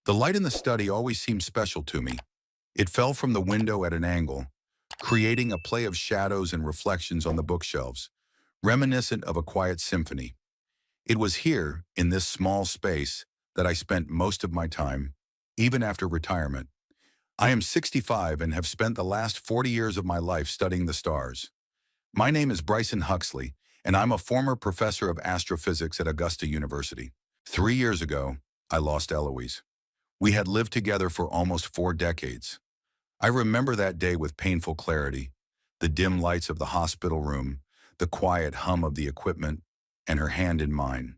The light in the study always seemed special to me. It fell from the window at an angle, creating a play of shadows and reflections on the bookshelves, reminiscent of a quiet symphony. It was here, in this small space, that I spent most of my time, even after retirement. I am 65 and have spent the last 40 years of my life studying the stars. My name is Bryson Huxley, and I'm a former professor of astrophysics at Augusta University. 3 years ago, I lost Eloise. We had lived together for almost 4 decades. I remember that day with painful clarity, the dim lights of the hospital room, the quiet hum of the equipment, and her hand in mine,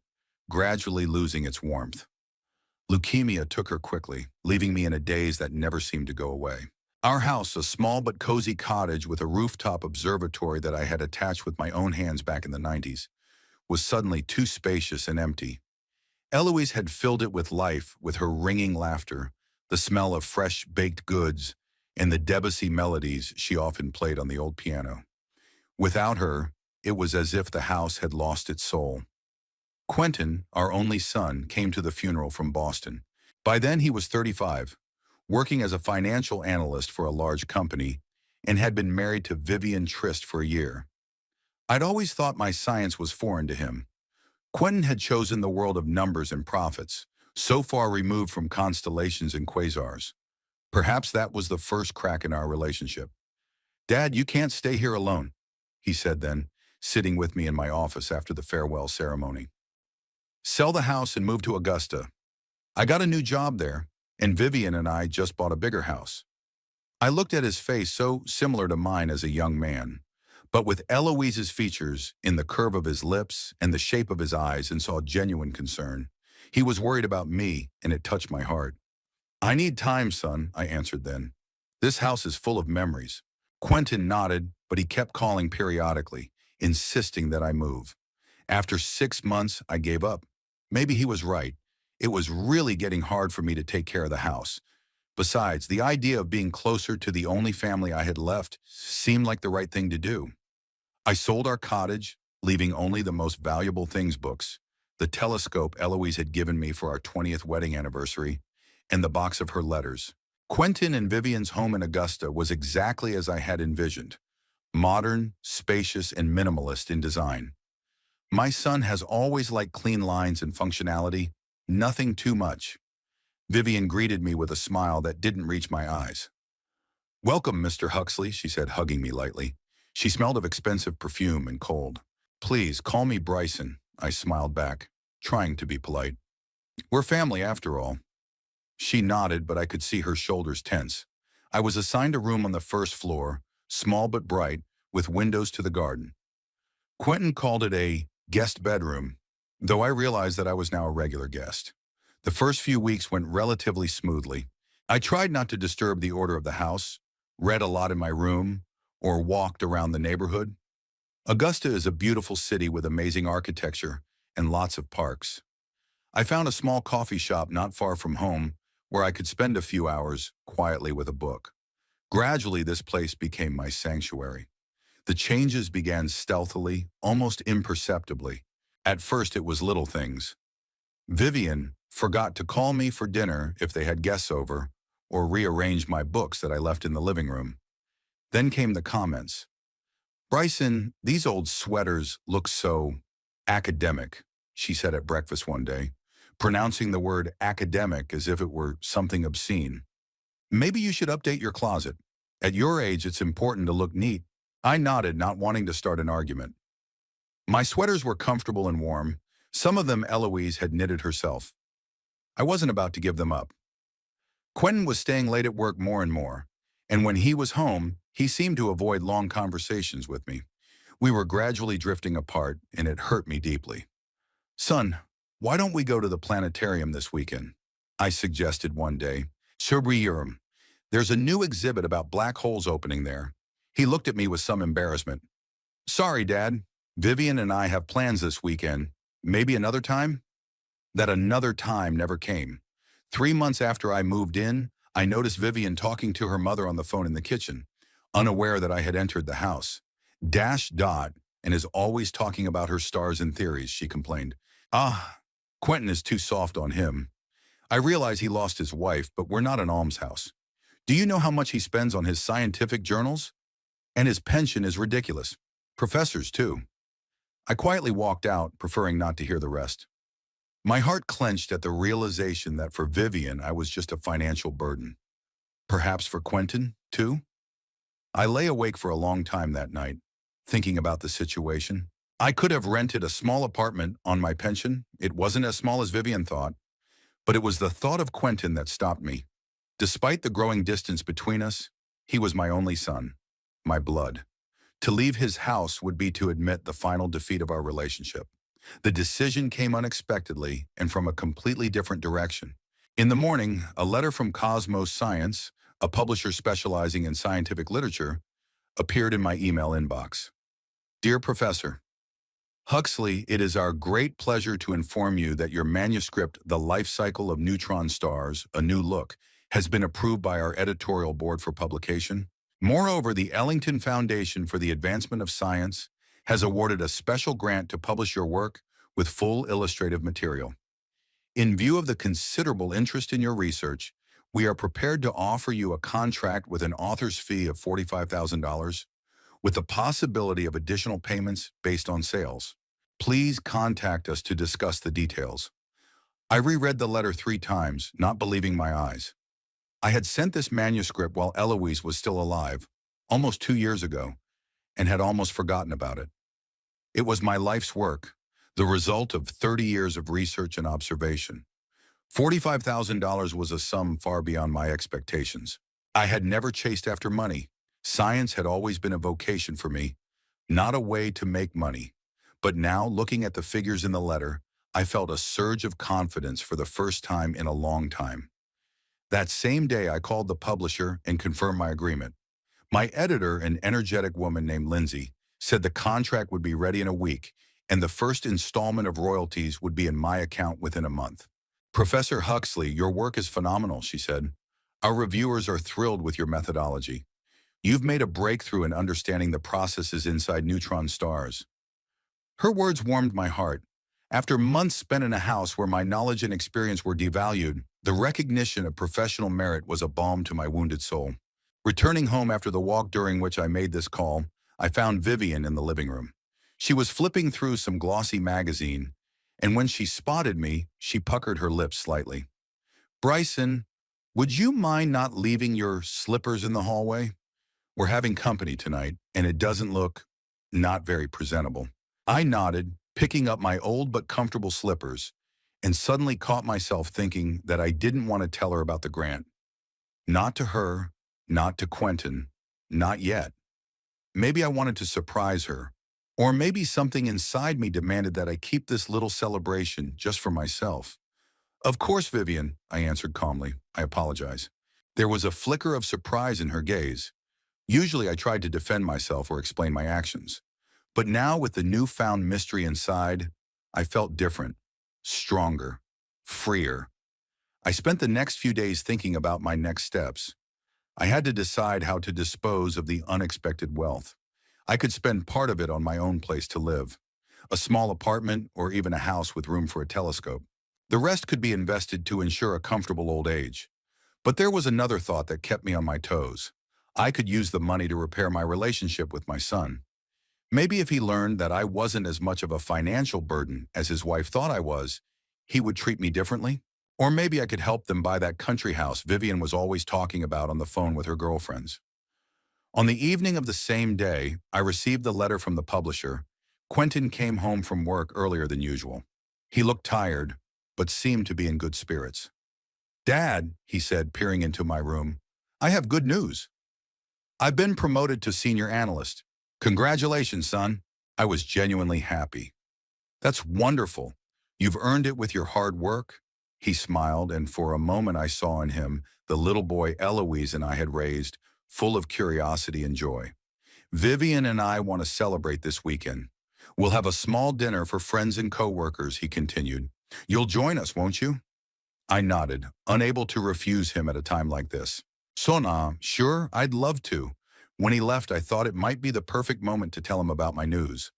gradually losing its warmth. Leukemia took her quickly, leaving me in a daze that never seemed to go away. Our house, a small but cozy cottage with a rooftop observatory that I had attached with my own hands back in the 90s, was suddenly too spacious and empty. Eloise had filled it with life, with her ringing laughter, the smell of fresh baked goods, and the Debussy melodies she often played on the old piano. Without her, it was as if the house had lost its soul. Quentin, our only son, came to the funeral from Boston. By then he was 35, working as a financial analyst for a large company, and had been married to Vivian Trist for a year. I'd always thought my science was foreign to him. Quentin had chosen the world of numbers and profits, so far removed from constellations and quasars. Perhaps that was the first crack in our relationship. "Dad, you can't stay here alone," he said then, sitting with me in my office after the farewell ceremony. "Sell the house and move to Augusta. I got a new job there, and Vivian and I just bought a bigger house." I looked at his face, so similar to mine as a young man, but with Eloise's features in the curve of his lips and the shape of his eyes, and saw genuine concern. He was worried about me, and it touched my heart. "I need time, son," I answered then. "This house is full of memories." Quentin nodded, but he kept calling periodically, insisting that I move. After 6 months, I gave up. Maybe he was right. It was really getting hard for me to take care of the house. Besides, the idea of being closer to the only family I had left seemed like the right thing to do. I sold our cottage, leaving only the most valuable things: books, the telescope Eloise had given me for our 20th wedding anniversary, and the box of her letters. Quentin and Vivian's home in Augusta was exactly as I had envisioned: modern, spacious, and minimalist in design. My son has always liked clean lines and functionality, nothing too much. Vivian greeted me with a smile that didn't reach my eyes. "Welcome, Mr. Huxley," she said, hugging me lightly. She smelled of expensive perfume and cold. "Please, call me Bryson," I smiled back, trying to be polite. "We're family after all." She nodded, but I could see her shoulders tense. I was assigned a room on the first floor, small but bright, with windows to the garden. Quentin called it a guest bedroom, though I realized that I was now a regular guest. The first few weeks went relatively smoothly. I tried not to disturb the order of the house, read a lot in my room, or walked around the neighborhood. Augusta is a beautiful city with amazing architecture and lots of parks. I found a small coffee shop not far from home where I could spend a few hours quietly with a book. Gradually, this place became my sanctuary. The changes began stealthily, almost imperceptibly. At first, it was little things. Vivian forgot to call me for dinner if they had guests over, or rearranged my books that I left in the living room. Then came the comments. "Bryson, these old sweaters look so academic," she said at breakfast one day, pronouncing the word academic as if it were something obscene. "Maybe you should update your closet. At your age, it's important to look neat." I nodded, not wanting to start an argument. My sweaters were comfortable and warm. Some of them Eloise had knitted herself. I wasn't about to give them up. Quentin was staying late at work more and more, and when he was home, he seemed to avoid long conversations with me. We were gradually drifting apart, and it hurt me deeply. "Son, why don't we go to the planetarium this weekend?" I suggested one day. "Cerebrum. There's a new exhibit about black holes opening there." He looked at me with some embarrassment. "Sorry, Dad. Vivian and I have plans this weekend. Maybe another time?" That another time never came. 3 months after I moved in, I noticed Vivian talking to her mother on the phone in the kitchen, unaware that I had entered the house. "Dash dot, and is always talking about her stars and theories," she complained. "Ah, Quentin is too soft on him." I realize he lost his wife, but we're not an almshouse. Do you know how much he spends on his scientific journals? And his pension is ridiculous. Professors, too. I quietly walked out, preferring not to hear the rest. My heart clenched at the realization that for Vivian, I was just a financial burden. Perhaps for Quentin, too? I lay awake for a long time that night, thinking about the situation. I could have rented a small apartment on my pension. It wasn't as small as Vivian thought, but it was the thought of Quentin that stopped me. Despite the growing distance between us, he was my only son, my blood. To leave his house would be to admit the final defeat of our relationship. The decision came unexpectedly and from a completely different direction. In the morning, a letter from Cosmos Science, a publisher specializing in scientific literature, appeared in my email inbox. Dear Professor, Huxley, it is our great pleasure to inform you that your manuscript, The Life Cycle of Neutron Stars, A New Look, has been approved by our editorial board for publication. Moreover, the Ellington Foundation for the Advancement of Science has awarded a special grant to publish your work with full illustrative material. In view of the considerable interest in your research, we are prepared to offer you a contract with an author's fee of $45,000 with the possibility of additional payments based on sales. Please contact us to discuss the details. I reread the letter 3 times, not believing my eyes. I had sent this manuscript while Eloise was still alive, almost 2 years ago, and had almost forgotten about it. It was my life's work, the result of 30 years of research and observation. $45,000 was a sum far beyond my expectations. I had never chased after money. Science had always been a vocation for me, not a way to make money. But now, looking at the figures in the letter, I felt a surge of confidence for the first time in a long time. That same day, I called the publisher and confirmed my agreement. My editor, an energetic woman named Lindsay, said the contract would be ready in a week, and the first installment of royalties would be in my account within a month. Professor Huxley, your work is phenomenal, she said. Our reviewers are thrilled with your methodology. You've made a breakthrough in understanding the processes inside neutron stars. Her words warmed my heart. After months spent in a house where my knowledge and experience were devalued, the recognition of professional merit was a balm to my wounded soul. Returning home after the walk during which I made this call, I found Vivian in the living room. She was flipping through some glossy magazine, and when she spotted me, she puckered her lips slightly. Bryson, would you mind not leaving your slippers in the hallway? We're having company tonight, and it doesn't look not very presentable. I nodded, picking up my old but comfortable slippers, and suddenly caught myself thinking that I didn't want to tell her about the grant. Not to her, not to Quentin, not yet. Maybe I wanted to surprise her, or maybe something inside me demanded that I keep this little celebration just for myself. Of course, Vivian, I answered calmly. I apologize. There was a flicker of surprise in her gaze. Usually I tried to defend myself or explain my actions. But now, with the newfound mystery inside, I felt different, stronger, freer. I spent the next few days thinking about my next steps. I had to decide how to dispose of the unexpected wealth. I could spend part of it on my own place to live, a small apartment or even a house with room for a telescope. The rest could be invested to ensure a comfortable old age. But there was another thought that kept me on my toes. I could use the money to repair my relationship with my son. Maybe if he learned that I wasn't as much of a financial burden as his wife thought I was, he would treat me differently. Or maybe I could help them buy that country house Vivian was always talking about on the phone with her girlfriends. On the evening of the same day, I received the letter from the publisher. Quentin came home from work earlier than usual. He looked tired, but seemed to be in good spirits. Dad, he said, peering into my room, I have good news. I've been promoted to senior analyst. Congratulations, son. I was genuinely happy. That's wonderful. You've earned it with your hard work. He smiled, and for a moment I saw in him the little boy Eloise and I had raised, full of curiosity and joy. Vivian and I want to celebrate this weekend. We'll have a small dinner for friends and coworkers, he continued. You'll join us, won't you? I nodded, unable to refuse him at a time like this. Sona, sure, I'd love to. When he left, I thought it might be the perfect moment to tell him about my news.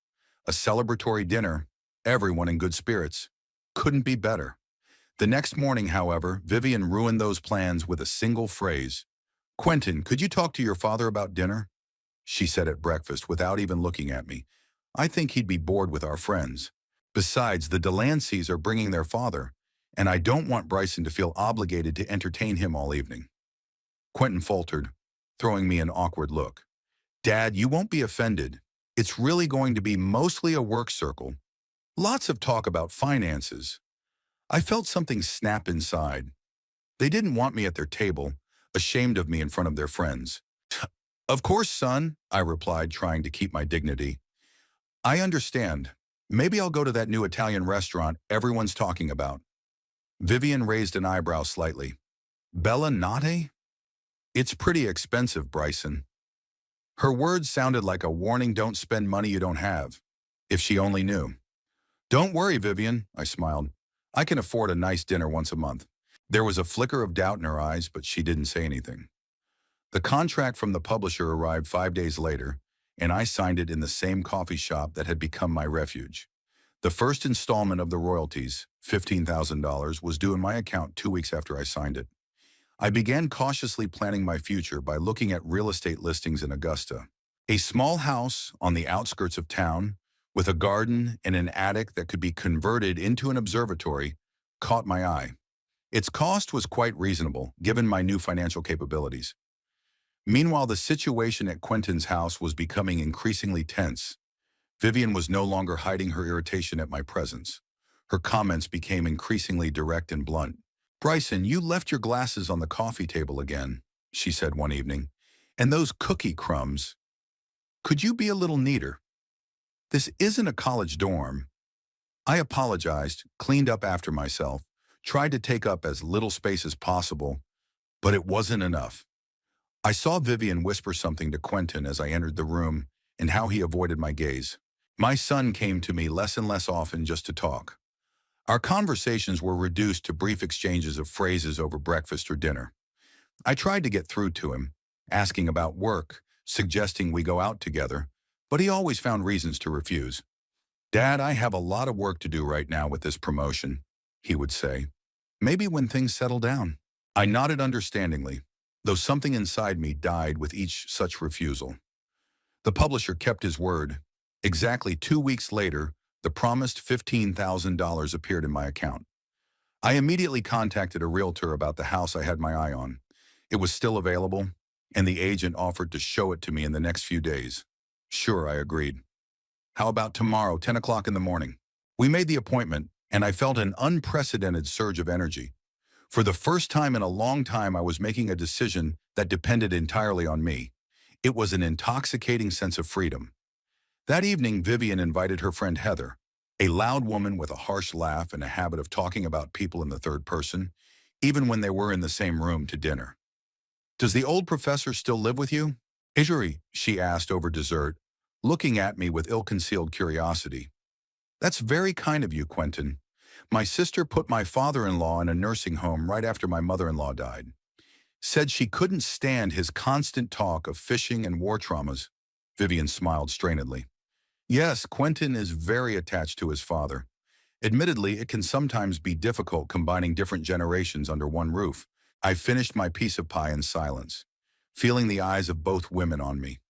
A celebratory dinner, everyone in good spirits. Couldn't be better. The next morning, however, Vivian ruined those plans with a single phrase. "Quentin, could you talk to your father about dinner?" She said at breakfast without even looking at me. "I think he'd be bored with our friends. Besides, the Delanceys are bringing their father, and I don't want Bryson to feel obligated to entertain him all evening." Quentin faltered, throwing me an awkward look. "Dad, you won't be offended. It's really going to be mostly a work circle. Lots of talk about finances." I felt something snap inside. They didn't want me at their table, ashamed of me in front of their friends. "Of course, son," I replied, trying to keep my dignity. "I understand. Maybe I'll go to that new Italian restaurant everyone's talking about." Vivian raised an eyebrow slightly. "Bella Notte? It's pretty expensive, Bryson." Her words sounded like a warning: don't spend money you don't have. If she only knew. "Don't worry, Vivian," I smiled. "I can afford a nice dinner once a month." There was a flicker of doubt in her eyes, but she didn't say anything. The contract from the publisher arrived 5 days later, and I signed it in the same coffee shop that had become my refuge. The first installment of the royalties, $15,000, was due in my account 2 weeks after I signed it. I began cautiously planning my future by looking at real estate listings in Augusta. A small house on the outskirts of town, with a garden and an attic that could be converted into an observatory, caught my eye. Its cost was quite reasonable, given my new financial capabilities. Meanwhile, the situation at Quentin's house was becoming increasingly tense. Vivian was no longer hiding her irritation at my presence. Her comments became increasingly direct and blunt. "Bryson, you left your glasses on the coffee table again," she said one evening. "And those cookie crumbs. Could you be a little neater? This isn't a college dorm." I apologized, cleaned up after myself, tried to take up as little space as possible, but it wasn't enough. I saw Vivian whisper something to Quentin as I entered the room, and how he avoided my gaze. My son came to me less and less often just to talk. Our conversations were reduced to brief exchanges of phrases over breakfast or dinner. I tried to get through to him, asking about work, suggesting we go out together, but he always found reasons to refuse. "Dad, I have a lot of work to do right now with this promotion," he would say. "Maybe when things settle down." I nodded understandingly, though something inside me died with each such refusal. The publisher kept his word. Exactly 2 weeks later, the promised $15,000 appeared in my account. I immediately contacted a realtor about the house I had my eye on. It was still available, and the agent offered to show it to me in the next few days. Sure, I agreed. "How about tomorrow, 10 o'clock in the morning?" We made the appointment, and I felt an unprecedented surge of energy. For the first time in a long time, I was making a decision that depended entirely on me. It was an intoxicating sense of freedom. That evening, Vivian invited her friend Heather, a loud woman with a harsh laugh and a habit of talking about people in the third person, even when they were in the same room, to dinner. "Does the old professor still live with you, Ijuri?" she asked over dessert, looking at me with ill-concealed curiosity. "That's very kind of you, Quentin. My sister put my father-in-law in a nursing home right after my mother-in-law died. Said she couldn't stand his constant talk of fishing and war traumas." Vivian smiled strainedly. "Yes, Quentin is very attached to his father. Admittedly, it can sometimes be difficult combining different generations under one roof." I finished my piece of pie in silence, feeling the eyes of both women on me.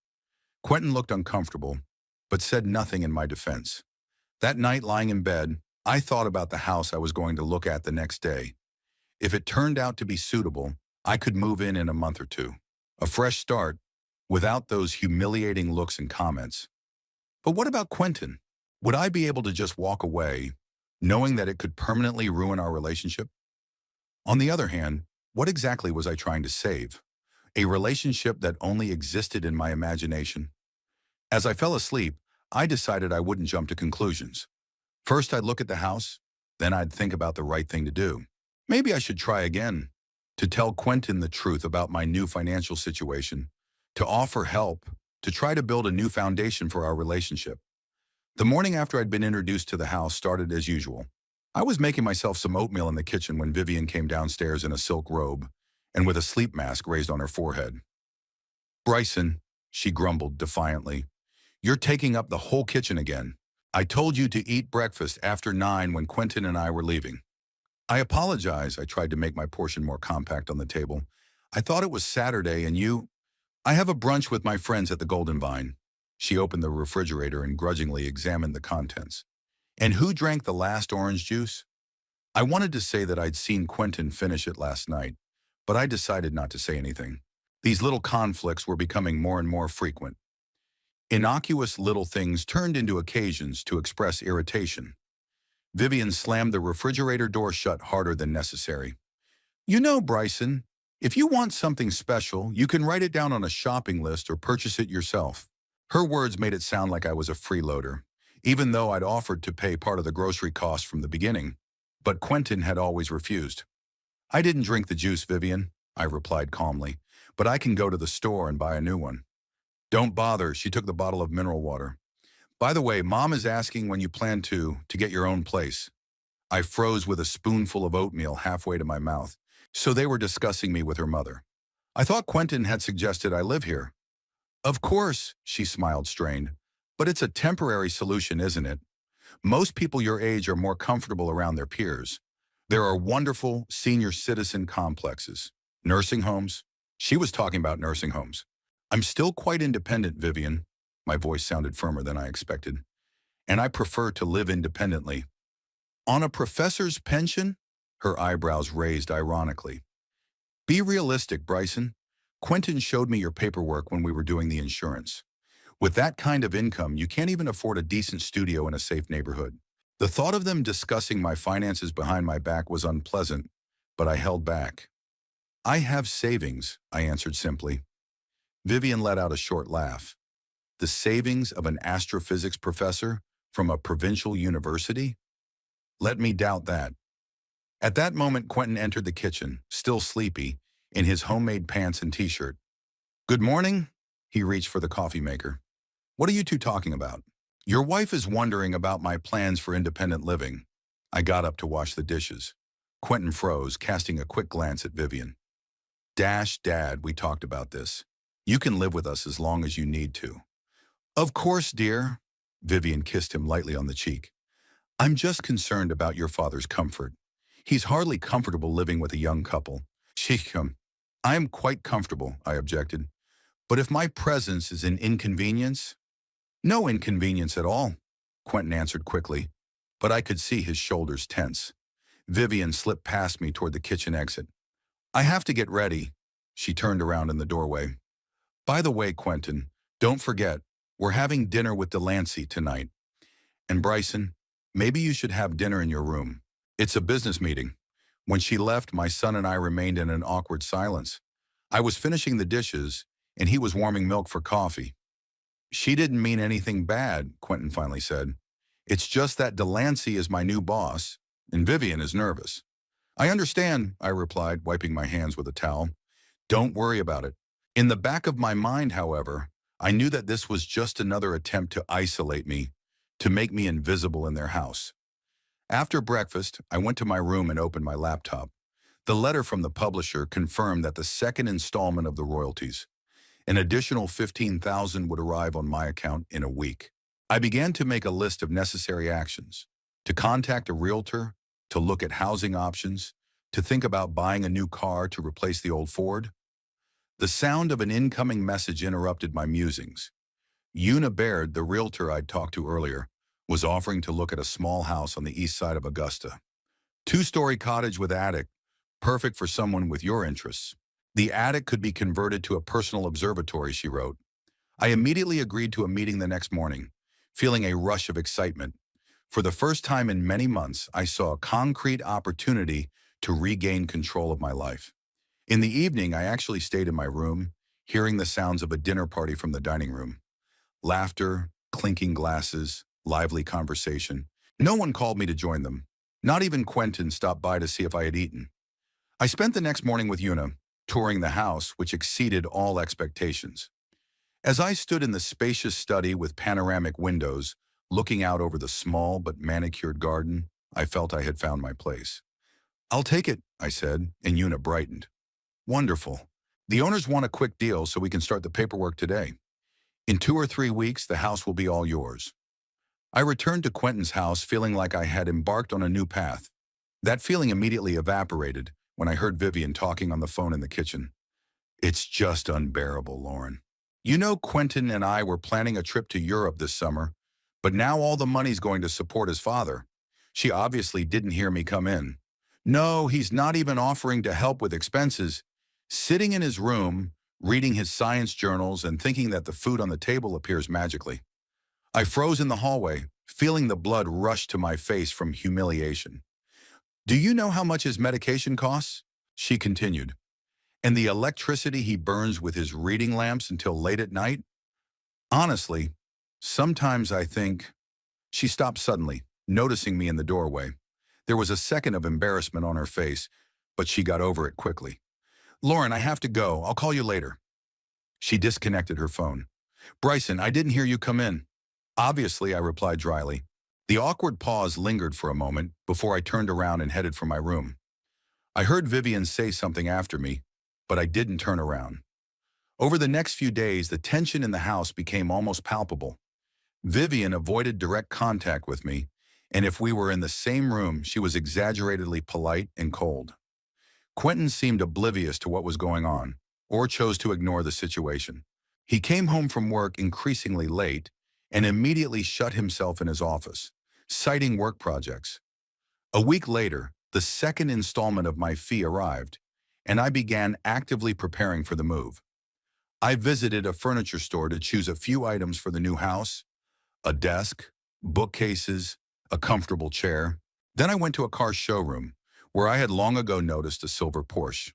Quentin looked uncomfortable, but said nothing in my defense. That night, lying in bed, I thought about the house I was going to look at the next day. If it turned out to be suitable, I could move in a month or two. A fresh start, without those humiliating looks and comments. But what about Quentin? Would I be able to just walk away, knowing that it could permanently ruin our relationship? On the other hand, what exactly was I trying to save? A relationship that only existed in my imagination? As I fell asleep, I decided I wouldn't jump to conclusions. First, I'd look at the house, then I'd think about the right thing to do. Maybe I should try again, to tell Quentin the truth about my new financial situation, to offer help, to try to build a new foundation for our relationship. The morning after I'd been introduced to the house started as usual. I was making myself some oatmeal in the kitchen when Vivian came downstairs in a silk robe and with a sleep mask raised on her forehead. "Bryson," she grumbled defiantly, "you're taking up the whole kitchen again. I told you to eat breakfast after 9 when Quentin and I were leaving." I apologize. I tried to make my portion more compact on the table. I thought it was Saturday and you... I have a brunch with my friends at the Golden Vine. She opened the refrigerator and grudgingly examined the contents. And who drank the last orange juice? I wanted to say that I'd seen Quentin finish it last night, but I decided not to say anything. These little conflicts were becoming more and more frequent. Innocuous little things turned into occasions to express irritation. Vivian slammed the refrigerator door shut harder than necessary. You know, Bryson, if you want something special, you can write it down on a shopping list or purchase it yourself. Her words made it sound like I was a freeloader, even though I'd offered to pay part of the grocery cost from the beginning. But Quentin had always refused. I didn't drink the juice, Vivian, I replied calmly, but I can go to the store and buy a new one. Don't bother, she took the bottle of mineral water. By the way, Mom is asking when you plan to get your own place. I froze with a spoonful of oatmeal halfway to my mouth. So they were discussing me with her mother. I thought Quentin had suggested I live here. Of course, she smiled strained. But it's a temporary solution, isn't it? Most people your age are more comfortable around their peers. There are wonderful senior citizen complexes. Nursing homes. She was talking about nursing homes. I'm still quite independent, Vivian. My voice sounded firmer than I expected. And I prefer to live independently. On a professor's pension? Her eyebrows raised ironically. Be realistic, Bryson. Quentin showed me your paperwork when we were doing the insurance. With that kind of income, you can't even afford a decent studio in a safe neighborhood. The thought of them discussing my finances behind my back was unpleasant, but I held back. I have savings, I answered simply. Vivian let out a short laugh. The savings of an astrophysics professor from a provincial university? Let me doubt that. At that moment, Quentin entered the kitchen, still sleepy, in his homemade pants and t-shirt. Good morning, he reached for the coffee maker. What are you two talking about? Your wife is wondering about my plans for independent living. I got up to wash the dishes. Quentin froze, casting a quick glance at Vivian. Dad, we talked about this. You can live with us as long as you need to. Of course, dear. Vivian kissed him lightly on the cheek. I'm just concerned about your father's comfort. He's hardly comfortable living with a young couple. I am quite comfortable, I objected. But if my presence is an inconvenience? No inconvenience at all, Quentin answered quickly, but I could see his shoulders tense. Vivian slipped past me toward the kitchen exit. I have to get ready. She turned around in the doorway. By the way, Quentin, don't forget, we're having dinner with Delancey tonight. And Bryson, maybe you should have dinner in your room. It's a business meeting. When she left, my son and I remained in an awkward silence. I was finishing the dishes, and he was warming milk for coffee. She didn't mean anything bad, Quentin finally said. It's just that Delancey is my new boss, and Vivian is nervous. I understand, I replied, wiping my hands with a towel. Don't worry about it. In the back of my mind, however, I knew that this was just another attempt to isolate me, to make me invisible in their house. After breakfast, I went to my room and opened my laptop. The letter from the publisher confirmed that the second installment of the royalties, an additional $15,000, would arrive on my account in a week. I began to make a list of necessary actions, to contact a realtor, to look at housing options, to think about buying a new car to replace the old Ford. The sound of an incoming message interrupted my musings. Una Baird, the realtor I'd talked to earlier, was offering to look at a small house on the east side of Augusta. 2-story cottage with attic, perfect for someone with your interests. The attic could be converted to a personal observatory, she wrote. I immediately agreed to a meeting the next morning, feeling a rush of excitement. For the first time in many months, I saw a concrete opportunity to regain control of my life. In the evening, I actually stayed in my room, hearing the sounds of a dinner party from the dining room. Laughter, clinking glasses, lively conversation. No one called me to join them. Not even Quentin stopped by to see if I had eaten. I spent the next morning with Una, touring the house, which exceeded all expectations. As I stood in the spacious study with panoramic windows, looking out over the small but manicured garden, I felt I had found my place. I'll take it, I said, and Una brightened. Wonderful. The owners want a quick deal so we can start the paperwork today. In 2 or 3 weeks, the house will be all yours. I returned to Quentin's house feeling like I had embarked on a new path. That feeling immediately evaporated when I heard Vivian talking on the phone in the kitchen. It's just unbearable, Lauren. You know, Quentin and I were planning a trip to Europe this summer, but now all the money's going to support his father. She obviously didn't hear me come in. No, he's not even offering to help with expenses. Sitting in his room, reading his science journals and thinking that the food on the table appears magically. I froze in the hallway, feeling the blood rush to my face from humiliation. Do you know how much his medication costs? She continued. And the electricity he burns with his reading lamps until late at night? Honestly, sometimes I think... She stopped suddenly, noticing me in the doorway. There was a second of embarrassment on her face, but she got over it quickly. Lauren, I have to go. I'll call you later. She disconnected her phone. Bryson, I didn't hear you come in. Obviously, I replied dryly. The awkward pause lingered for a moment before I turned around and headed for my room. I heard Vivian say something after me, but I didn't turn around. Over the next few days, the tension in the house became almost palpable. Vivian avoided direct contact with me, and if we were in the same room, she was exaggeratedly polite and cold. Quentin seemed oblivious to what was going on, or chose to ignore the situation. He came home from work increasingly late and immediately shut himself in his office, citing work projects. A week later, the second installment of my fee arrived, and I began actively preparing for the move. I visited a furniture store to choose a few items for the new house: a desk, bookcases, a comfortable chair. Then I went to a car showroom, where I had long ago noticed a silver Porsche,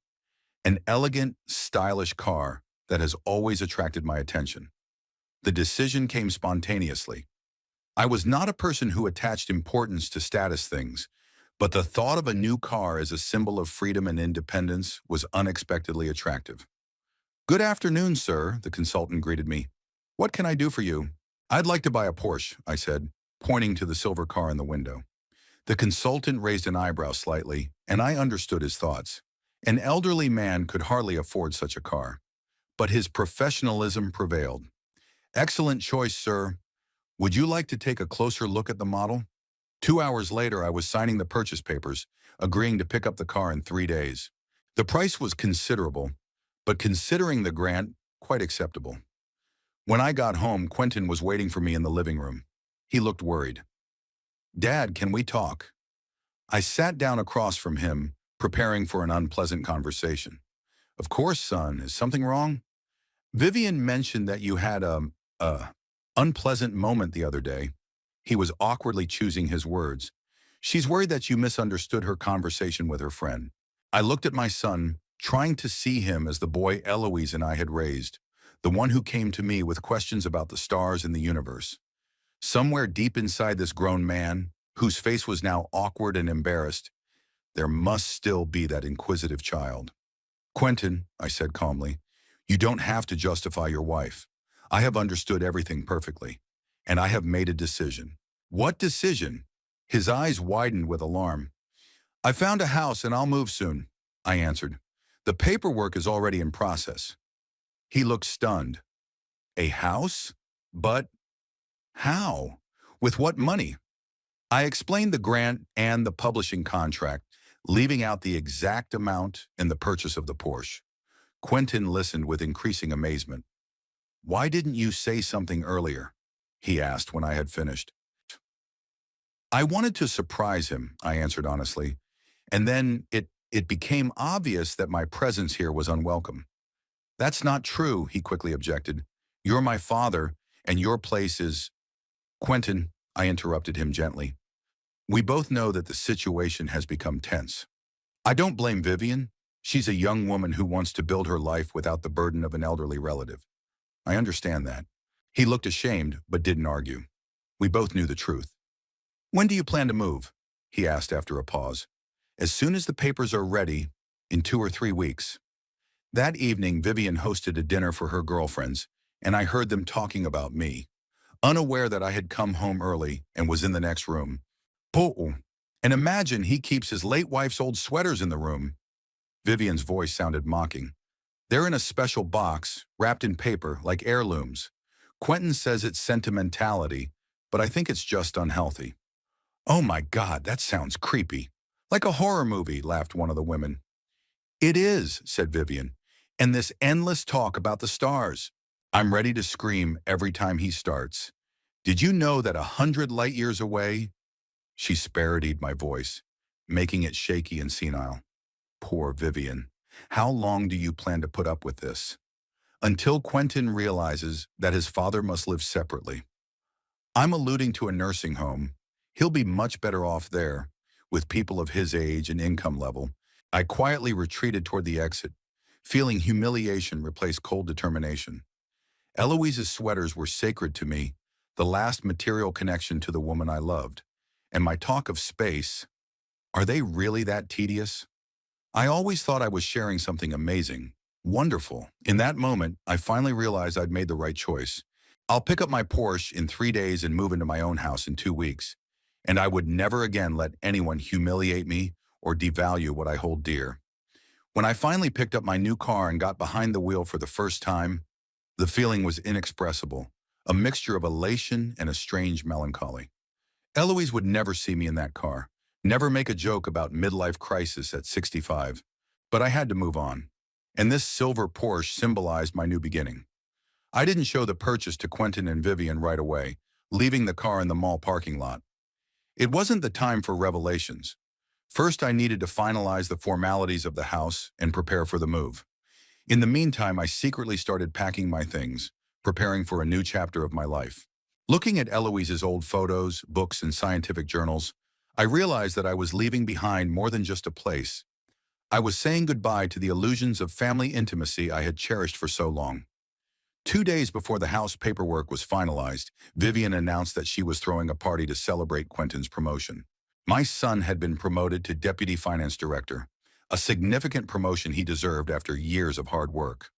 an elegant, stylish car that has always attracted my attention. The decision came spontaneously. I was not a person who attached importance to status things, but the thought of a new car as a symbol of freedom and independence was unexpectedly attractive. Good afternoon, sir, the consultant greeted me. What can I do for you? I'd like to buy a Porsche, I said, pointing to the silver car in the window. The consultant raised an eyebrow slightly, and I understood his thoughts. An elderly man could hardly afford such a car, but his professionalism prevailed. Excellent choice, sir. Would you like to take a closer look at the model? 2 hours later, I was signing the purchase papers, agreeing to pick up the car in 3 days. The price was considerable, but considering the grant, quite acceptable. When I got home, Quentin was waiting for me in the living room. He looked worried. Dad, can we talk? I sat down across from him, preparing for an unpleasant conversation. Of course, son. Is something wrong? Vivian mentioned that you had a unpleasant moment the other day. He was awkwardly choosing his words. She's worried that you misunderstood her conversation with her friend. I looked at my son, trying to see him as the boy Eloise and I had raised, the one who came to me with questions about the stars and the universe. Somewhere deep inside this grown man, whose face was now awkward and embarrassed, there must still be that inquisitive child. Quentin, I said calmly, you don't have to justify your wife. I have understood everything perfectly, and I have made a decision. What decision? His eyes widened with alarm. I found a house and I'll move soon, I answered. The paperwork is already in process. He looked stunned. A house? But how? With what money? I explained the grant and the publishing contract, leaving out the exact amount and the purchase of the Porsche. Quentin listened with increasing amazement. Why didn't you say something earlier? He asked when I had finished. I wanted to surprise him, I answered honestly, and then it became obvious that my presence here was unwelcome. That's not true, he quickly objected. You're my father, and your place is... Quentin, I interrupted him gently. We both know that the situation has become tense. I don't blame Vivian. She's a young woman who wants to build her life without the burden of an elderly relative. I understand that. He looked ashamed, but didn't argue. We both knew the truth. When do you plan to move? He asked after a pause. As soon as the papers are ready, in 2 or 3 weeks. That evening, Vivian hosted a dinner for her girlfriends, and I heard them talking about me. Unaware that I had come home early and was in the next room. Oh, and imagine he keeps his late wife's old sweaters in the room. Vivian's voice sounded mocking. They're in a special box, wrapped in paper, like heirlooms. Quentin says it's sentimentality, but I think it's just unhealthy. Oh my God, that sounds creepy. Like a horror movie, laughed one of the women. It is, said Vivian. And this endless talk about the stars. I'm ready to scream every time he starts. Did you know that 100 light years away? She parodied my voice, making it shaky and senile. Poor Vivian. How long do you plan to put up with this? Until Quentin realizes that his father must live separately. I'm alluding to a nursing home. He'll be much better off there, with people of his age and income level. I quietly retreated toward the exit, feeling humiliation replace cold determination. Eloise's sweaters were sacred to me, the last material connection to the woman I loved. And my talk of space, are they really that tedious? I always thought I was sharing something amazing, wonderful. In that moment, I finally realized I'd made the right choice. I'll pick up my Porsche in 3 days and move into my own house in 2 weeks. And I would never again let anyone humiliate me or devalue what I hold dear. When I finally picked up my new car and got behind the wheel for the first time, the feeling was inexpressible, a mixture of elation and a strange melancholy. Eloise would never see me in that car, never make a joke about midlife crisis at 65. But I had to move on. And this silver Porsche symbolized my new beginning. I didn't show the purchase to Quentin and Vivian right away, leaving the car in the mall parking lot. It wasn't the time for revelations. First, I needed to finalize the formalities of the house and prepare for the move. In the meantime, I secretly started packing my things, preparing for a new chapter of my life. Looking at Eloise's old photos, books, and scientific journals, I realized that I was leaving behind more than just a place. I was saying goodbye to the illusions of family intimacy I had cherished for so long. 2 days before the house paperwork was finalized, Vivian announced that she was throwing a party to celebrate Quentin's promotion. My son had been promoted to deputy finance director, a significant promotion he deserved after years of hard work.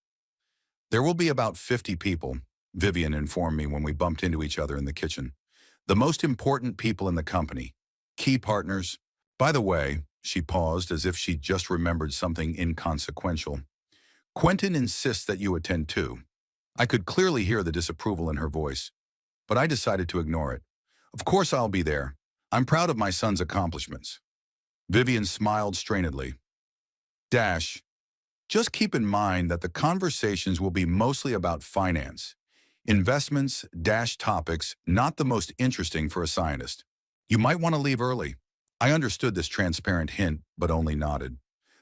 There will be about 50 people, Vivian informed me when we bumped into each other in the kitchen. The most important people in the company, key partners. By the way, she paused as if she'd just remembered something inconsequential. Quentin insists that you attend too. I could clearly hear the disapproval in her voice, but I decided to ignore it. Of course I'll be there. I'm proud of my son's accomplishments. Vivian smiled strainedly. Just keep in mind that the conversations will be mostly about finance. Investments, topics, not the most interesting for a scientist. You might want to leave early. I understood this transparent hint, but only nodded.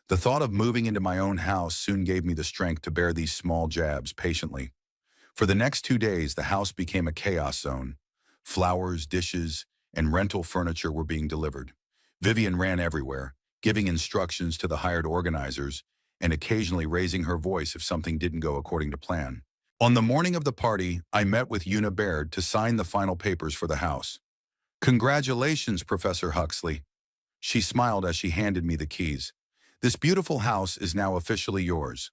The thought of moving into my own house soon gave me the strength to bear these small jabs patiently. For the next 2 days, the house became a chaos zone. Flowers, dishes, and rental furniture were being delivered. Vivian ran everywhere, giving instructions to the hired organizers and occasionally raising her voice if something didn't go according to plan. On the morning of the party, I met with Una Baird to sign the final papers for the house. Congratulations, Professor Huxley. She smiled as she handed me the keys. This beautiful house is now officially yours.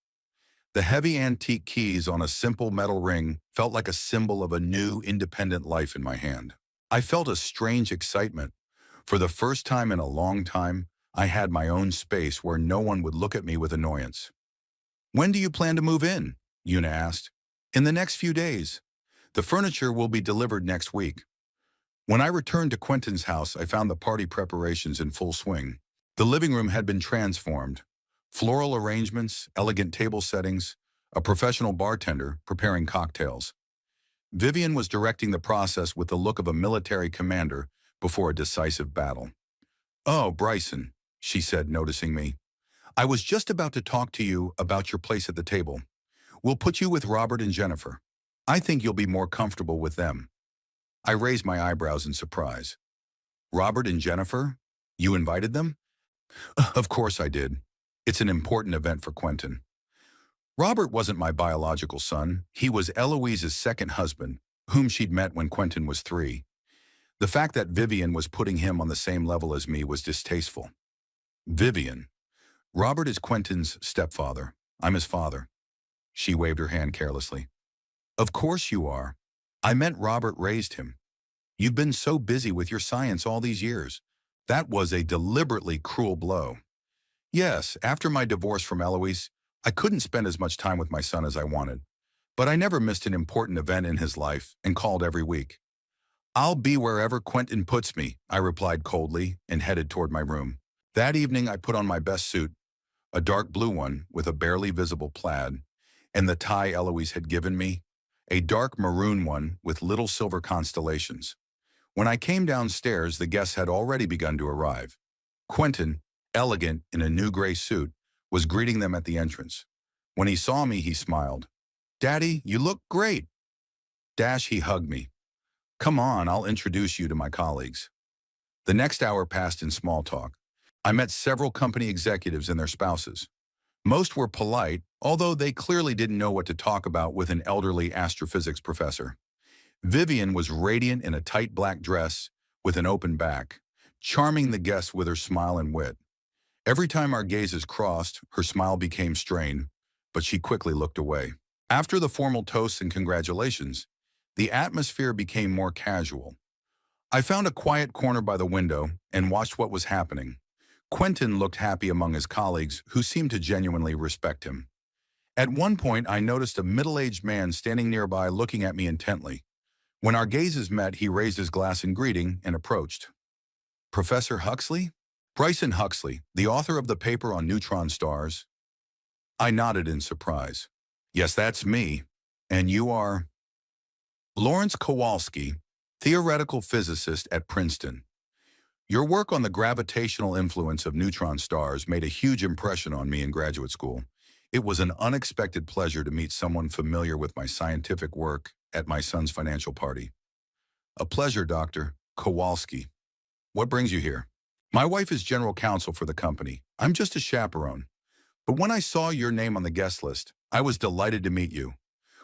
The heavy antique keys on a simple metal ring felt like a symbol of a new, independent life in my hand. I felt a strange excitement. For the first time in a long time, I had my own space where no one would look at me with annoyance. When do you plan to move in? Una asked. In the next few days. The furniture will be delivered next week. When I returned to Quentin's house, I found the party preparations in full swing. The living room had been transformed. Floral arrangements, elegant table settings, a professional bartender preparing cocktails. Vivian was directing the process with the look of a military commander before a decisive battle. Oh, Bryson, she said, noticing me. I was just about to talk to you about your place at the table. We'll put you with Robert and Jennifer. I think you'll be more comfortable with them. I raised my eyebrows in surprise. Robert and Jennifer? You invited them? Of course I did. It's an important event for Quentin. Robert wasn't my biological son. He was Eloise's second husband, whom she'd met when Quentin was 3. The fact that Vivian was putting him on the same level as me was distasteful. Vivian. Robert is Quentin's stepfather. I'm his father. She waved her hand carelessly. Of course you are. I meant Robert raised him. You've been so busy with your science all these years. That was a deliberately cruel blow. Yes, after my divorce from Eloise, I couldn't spend as much time with my son as I wanted. But I never missed an important event in his life and called every week. I'll be wherever Quentin puts me, I replied coldly and headed toward my room. That evening, I put on my best suit, a dark blue one with a barely visible plaid, and the tie Eloise had given me, a dark maroon one with little silver constellations. When I came downstairs, the guests had already begun to arrive. Quentin, elegant in a new gray suit, was greeting them at the entrance. When he saw me, he smiled. "Daddy, you look great." He hugged me. "Come on, I'll introduce you to my colleagues." The next hour passed in small talk. I met several company executives and their spouses. Most were polite, although they clearly didn't know what to talk about with an elderly astrophysics professor. Vivian was radiant in a tight black dress with an open back, charming the guests with her smile and wit. Every time our gazes crossed, her smile became strained, but she quickly looked away. After the formal toasts and congratulations, the atmosphere became more casual. I found a quiet corner by the window and watched what was happening. Quentin looked happy among his colleagues, who seemed to genuinely respect him. At one point, I noticed a middle-aged man standing nearby looking at me intently. When our gazes met, he raised his glass in greeting and approached. "Professor Huxley?" "Bryson Huxley, the author of the paper on neutron stars." I nodded in surprise. "Yes, that's me. And you are?" "Lawrence Kowalski, theoretical physicist at Princeton. Your work on the gravitational influence of neutron stars made a huge impression on me in graduate school. It was an unexpected pleasure to meet someone familiar with my scientific work at my son's financial party." "A pleasure, Dr. Kowalski. What brings you here?" "My wife is general counsel for the company. I'm just a chaperone. But when I saw your name on the guest list, I was delighted to meet you."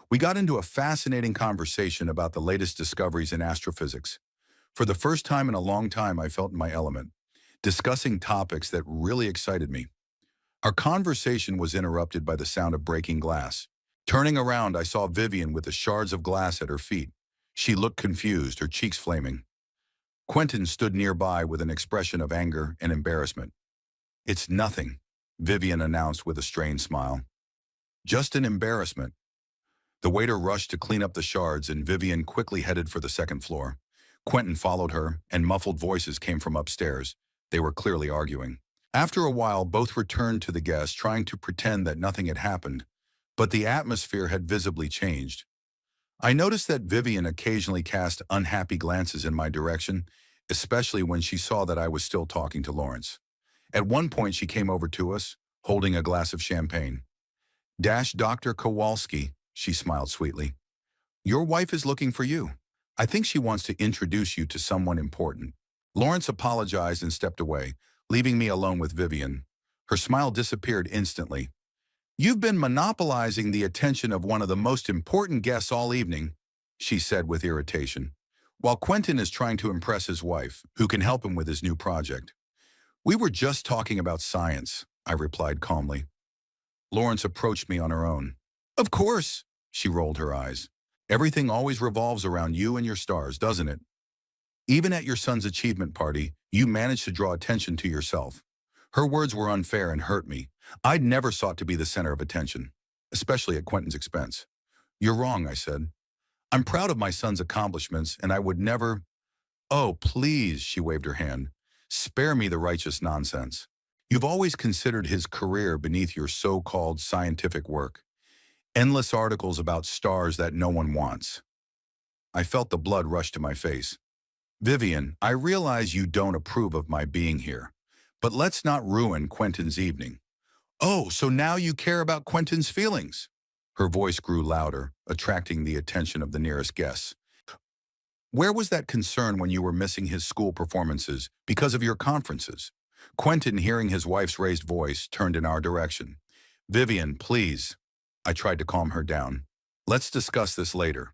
We got into a fascinating conversation about the latest discoveries in astrophysics. For the first time in a long time, I felt in my element, discussing topics that really excited me. Our conversation was interrupted by the sound of breaking glass. Turning around, I saw Vivian with the shards of glass at her feet. She looked confused, her cheeks flaming. Quentin stood nearby with an expression of anger and embarrassment. "It's nothing," Vivian announced with a strained smile. "Just an embarrassment." The waiter rushed to clean up the shards, and Vivian quickly headed for the second floor. Quentin followed her, and muffled voices came from upstairs. They were clearly arguing. After a while, both returned to the guests, trying to pretend that nothing had happened, but the atmosphere had visibly changed. I noticed that Vivian occasionally cast unhappy glances in my direction, especially when she saw that I was still talking to Lawrence. At one point, she came over to us, holding a glass of champagne. "Dr. Kowalski," she smiled sweetly. "Your wife is looking for you. I think she wants to introduce you to someone important." Lawrence apologized and stepped away, leaving me alone with Vivian. Her smile disappeared instantly. "You've been monopolizing the attention of one of the most important guests all evening," she said with irritation, "while Quentin is trying to impress his wife, who can help him with his new project." "We were just talking about science," I replied calmly. Lawrence approached me on her own. "Of course," she rolled her eyes. "Everything always revolves around you and your stars, doesn't it? Even at your son's achievement party, you managed to draw attention to yourself." Her words were unfair and hurt me. I'd never sought to be the center of attention, especially at Quentin's expense. "You're wrong," I said. "I'm proud of my son's accomplishments, and I would never—" "Oh, please," she waved her hand. "Spare me the righteous nonsense. You've always considered his career beneath your so-called scientific work. Endless articles about stars that no one wants." I felt the blood rush to my face. "Vivian, I realize you don't approve of my being here, but let's not ruin Quentin's evening." "Oh, so now you care about Quentin's feelings?" Her voice grew louder, attracting the attention of the nearest guests. "Where was that concern when you were missing his school performances because of your conferences?" Quentin, hearing his wife's raised voice, turned in our direction. "Vivian, please." I tried to calm her down. "Let's discuss this later."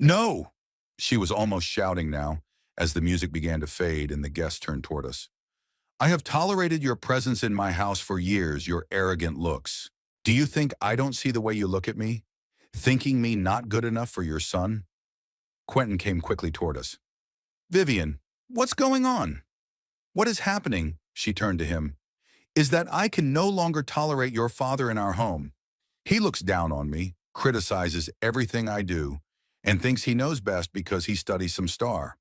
"No!" She was almost shouting now, as the music began to fade and the guests turned toward us. "I have tolerated your presence in my house for years, your arrogant looks. Do you think I don't see the way you look at me? Thinking me not good enough for your son?" Quentin came quickly toward us. "Vivian, what's going on?" "What is happening," she turned to him, "is that I can no longer tolerate your father in our home. He looks down on me, criticizes everything I do, and thinks he knows best because he studies some star."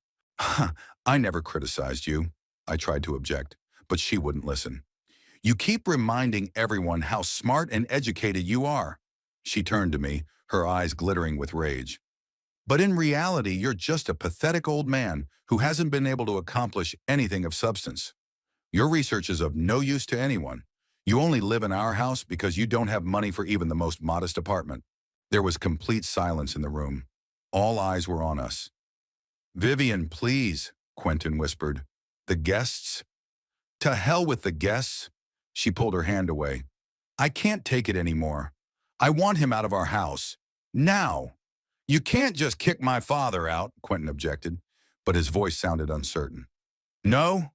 "I never criticized you," I tried to object. but she wouldn't listen. You keep reminding everyone how smart and educated you are. She turned to me, her eyes glittering with rage. But in reality, you're just a pathetic old man who hasn't been able to accomplish anything of substance. Your research is of no use to anyone. You only live in our house because you don't have money for even the most modest apartment. There was complete silence in the room. All eyes were on us. Vivian, please, Quentin whispered. The guests? To hell with the guests. She pulled her hand away. I can't take it anymore. I want him out of our house. Now. You can't just kick my father out, Quentin objected, but his voice sounded uncertain. No?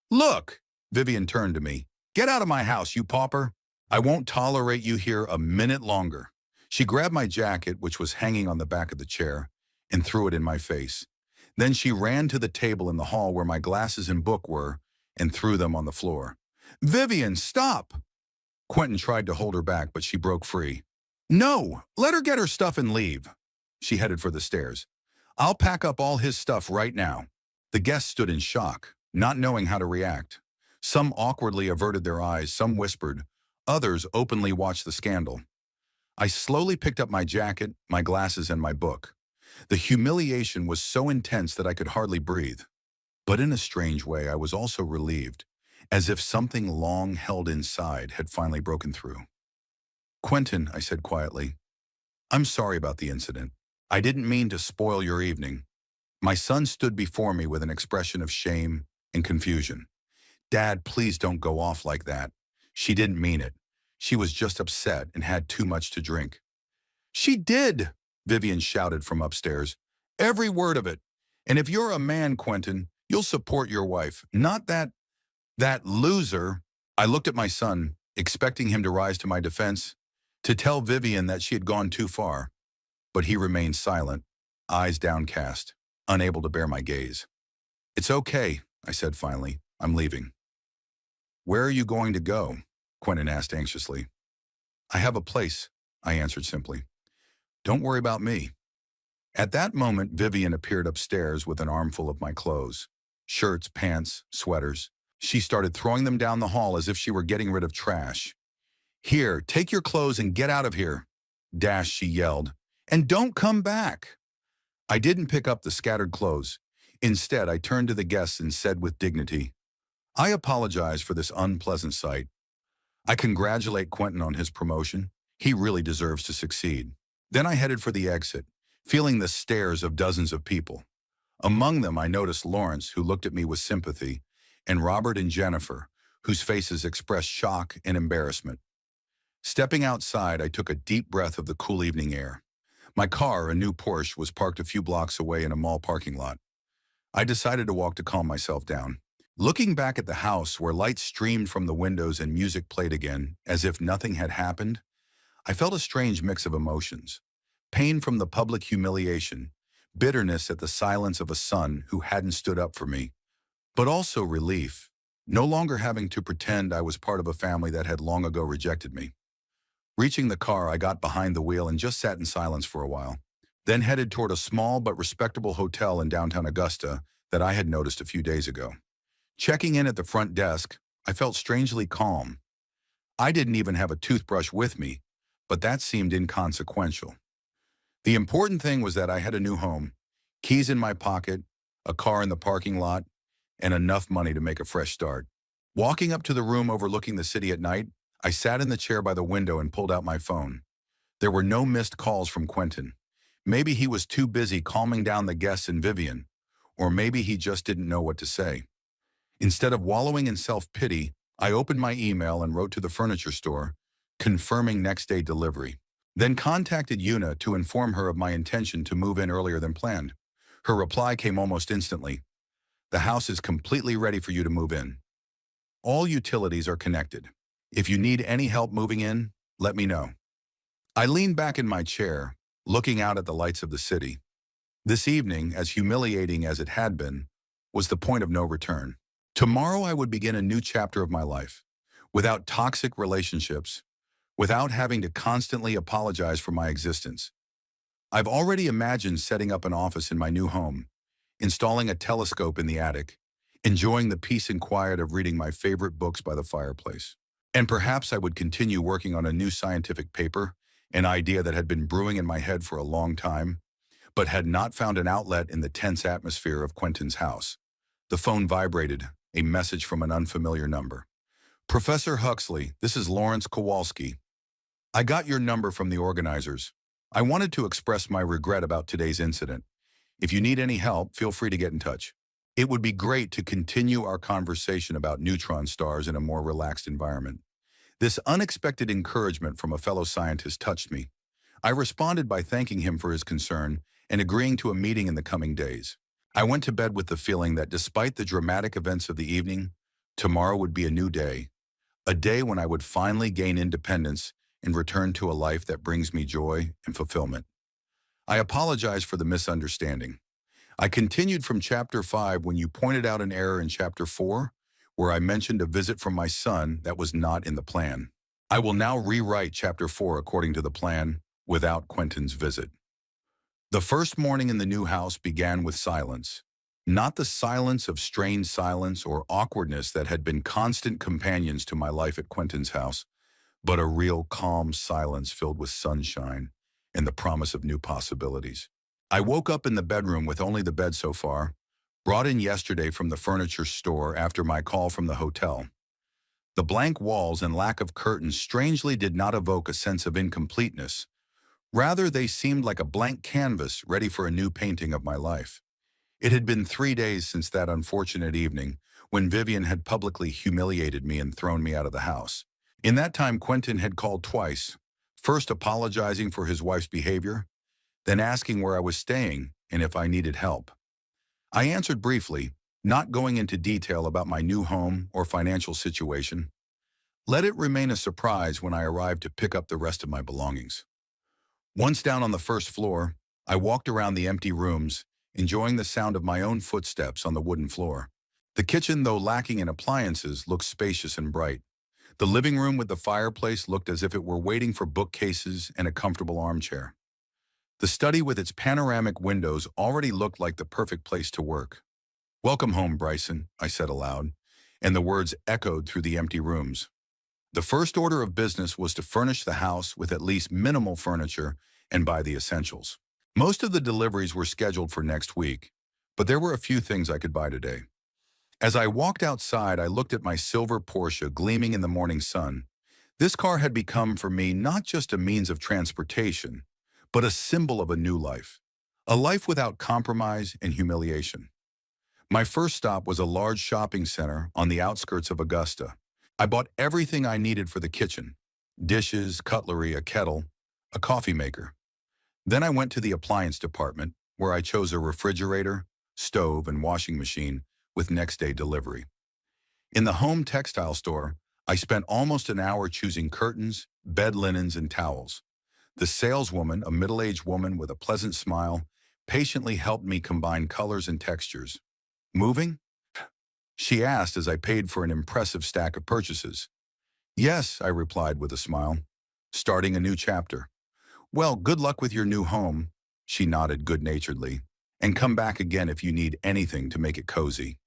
Look, Vivian turned to me. Get out of my house, you pauper. I won't tolerate you here a minute longer. She grabbed my jacket, which was hanging on the back of the chair, and threw it in my face. Then she ran to the table in the hall where my glasses and book were and threw them on the floor. Vivian, stop! Quentin tried to hold her back, but she broke free. No, let her get her stuff and leave. She headed for the stairs. I'll pack up all his stuff right now. The guests stood in shock, not knowing how to react. Some awkwardly averted their eyes, some whispered. Others openly watched the scandal. I slowly picked up my jacket, my glasses, and my book. The humiliation was so intense that I could hardly breathe. But in a strange way, I was also relieved, as if something long held inside had finally broken through. Quentin, I said quietly, I'm sorry about the incident. I didn't mean to spoil your evening. My son stood before me with an expression of shame and confusion. Dad, please don't go off like that. She didn't mean it. She was just upset and had too much to drink. She did, Vivian shouted from upstairs. Every word of it. And if you're a man, Quentin, you'll support your wife, not that loser. I looked at my son, expecting him to rise to my defense, to tell Vivian that she had gone too far. But he remained silent, eyes downcast, unable to bear my gaze. It's okay, I said finally. I'm leaving. Where are you going to go? Quentin asked anxiously. I have a place, I answered simply. Don't worry about me. At that moment, Vivian appeared upstairs with an armful of my clothes. Shirts, pants, sweaters. She started throwing them down the hall as if she were getting rid of trash. Here, take your clothes and get out of here. Dash, she yelled. And don't come back. I didn't pick up the scattered clothes. Instead, I turned to the guests and said with dignity, I apologize for this unpleasant sight. I congratulate Quentin on his promotion. He really deserves to succeed. Then I headed for the exit, feeling the stares of dozens of people. Among them, I noticed Lawrence, who looked at me with sympathy, and Robert and Jennifer, whose faces expressed shock and embarrassment. Stepping outside, I took a deep breath of the cool evening air. My car, a new Porsche, was parked a few blocks away in a mall parking lot. I decided to walk to calm myself down. Looking back at the house where lights streamed from the windows and music played again, as if nothing had happened, I felt a strange mix of emotions. Pain from the public humiliation, bitterness at the silence of a son who hadn't stood up for me, but also relief, no longer having to pretend I was part of a family that had long ago rejected me. Reaching the car, I got behind the wheel and just sat in silence for a while, then headed toward a small but respectable hotel in downtown Augusta that I had noticed a few days ago. Checking in at the front desk, I felt strangely calm. I didn't even have a toothbrush with me, but that seemed inconsequential. The important thing was that I had a new home, keys in my pocket, a car in the parking lot, and enough money to make a fresh start. Walking up to the room overlooking the city at night, I sat in the chair by the window and pulled out my phone. There were no missed calls from Quentin. Maybe he was too busy calming down the guests and Vivian, or maybe he just didn't know what to say. Instead of wallowing in self-pity, I opened my email and wrote to the furniture store, confirming next-day delivery. Then contacted Una to inform her of my intention to move in earlier than planned. Her reply came almost instantly. The house is completely ready for you to move in. All utilities are connected. If you need any help moving in, let me know. I leaned back in my chair, looking out at the lights of the city. This evening, as humiliating as it had been, was the point of no return. Tomorrow I would begin a new chapter of my life, without toxic relationships, without having to constantly apologize for my existence. I've already imagined setting up an office in my new home, installing a telescope in the attic, enjoying the peace and quiet of reading my favorite books by the fireplace. And perhaps I would continue working on a new scientific paper, an idea that had been brewing in my head for a long time, but had not found an outlet in the tense atmosphere of Quentin's house. The phone vibrated, a message from an unfamiliar number. Professor Huxley, this is Lawrence Kowalski. I got your number from the organizers. I wanted to express my regret about today's incident. If you need any help, feel free to get in touch. It would be great to continue our conversation about neutron stars in a more relaxed environment. This unexpected encouragement from a fellow scientist touched me. I responded by thanking him for his concern and agreeing to a meeting in the coming days. I went to bed with the feeling that despite the dramatic events of the evening, tomorrow would be a day when I would finally gain independence and return to a life that brings me joy and fulfillment. I apologize for the misunderstanding. I continued from Chapter 5 when you pointed out an error in Chapter 4, where I mentioned a visit from my son that was not in the plan. I will now rewrite Chapter 4 according to the plan, without Quentin's visit. The first morning in the new house began with silence. Not the silence of strained silence or awkwardness that had been constant companions to my life at Quentin's house, but a real calm silence filled with sunshine and the promise of new possibilities. I woke up in the bedroom with only the bed so far, brought in yesterday from the furniture store after my call from the hotel. The blank walls and lack of curtains strangely did not evoke a sense of incompleteness. Rather, they seemed like a blank canvas ready for a new painting of my life. It had been 3 days since that unfortunate evening when Vivian had publicly humiliated me and thrown me out of the house. In that time, Quentin had called twice, first apologizing for his wife's behavior, then asking where I was staying and if I needed help. I answered briefly, not going into detail about my new home or financial situation. Let it remain a surprise when I arrived to pick up the rest of my belongings. Once down on the first floor, I walked around the empty rooms, enjoying the sound of my own footsteps on the wooden floor. The kitchen, though lacking in appliances, looked spacious and bright. The living room with the fireplace looked as if it were waiting for bookcases and a comfortable armchair. The study with its panoramic windows already looked like the perfect place to work. "Welcome home, Bryson," I said aloud, and the words echoed through the empty rooms. The first order of business was to furnish the house with at least minimal furniture and buy the essentials. Most of the deliveries were scheduled for next week, but there were a few things I could buy today. As I walked outside, I looked at my silver Porsche gleaming in the morning sun. This car had become for me not just a means of transportation, but a symbol of a new life. A life without compromise and humiliation. My first stop was a large shopping center on the outskirts of Augusta. I bought everything I needed for the kitchen: dishes, cutlery, a kettle, a coffee maker. Then I went to the appliance department, where I chose a refrigerator, stove, and washing machine with next-day delivery. In the home textile store, I spent almost an hour choosing curtains, bed linens, and towels. The saleswoman, a middle-aged woman with a pleasant smile, patiently helped me combine colors and textures. "Moving?" she asked as I paid for an impressive stack of purchases. "Yes," I replied with a smile. "Starting a new chapter." "Well, good luck with your new home," she nodded good-naturedly, "and come back again if you need anything to make it cozy."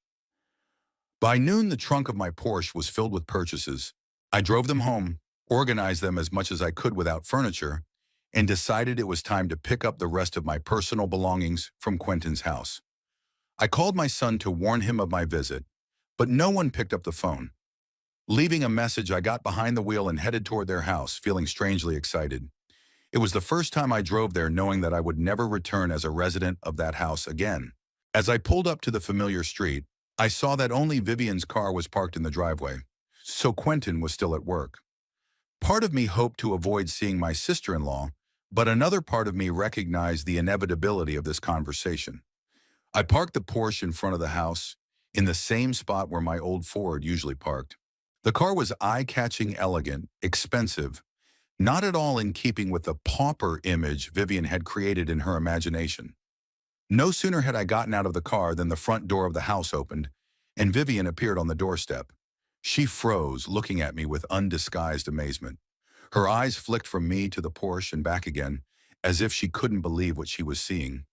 By noon, the trunk of my Porsche was filled with purchases. I drove them home, organized them as much as I could without furniture, and decided it was time to pick up the rest of my personal belongings from Quentin's house. I called my son to warn him of my visit, but no one picked up the phone. Leaving a message, I got behind the wheel and headed toward their house, feeling strangely excited. It was the first time I drove there knowing that I would never return as a resident of that house again. As I pulled up to the familiar street, I saw that only Vivian's car was parked in the driveway, so Quentin was still at work. Part of me hoped to avoid seeing my sister-in-law, but another part of me recognized the inevitability of this conversation. I parked the Porsche in front of the house, in the same spot where my old Ford usually parked. The car was eye-catching, elegant, expensive, not at all in keeping with the pauper image Vivian had created in her imagination. No sooner had I gotten out of the car than the front door of the house opened, and Vivian appeared on the doorstep. She froze, looking at me with undisguised amazement. Her eyes flicked from me to the Porsche and back again, as if she couldn't believe what she was seeing.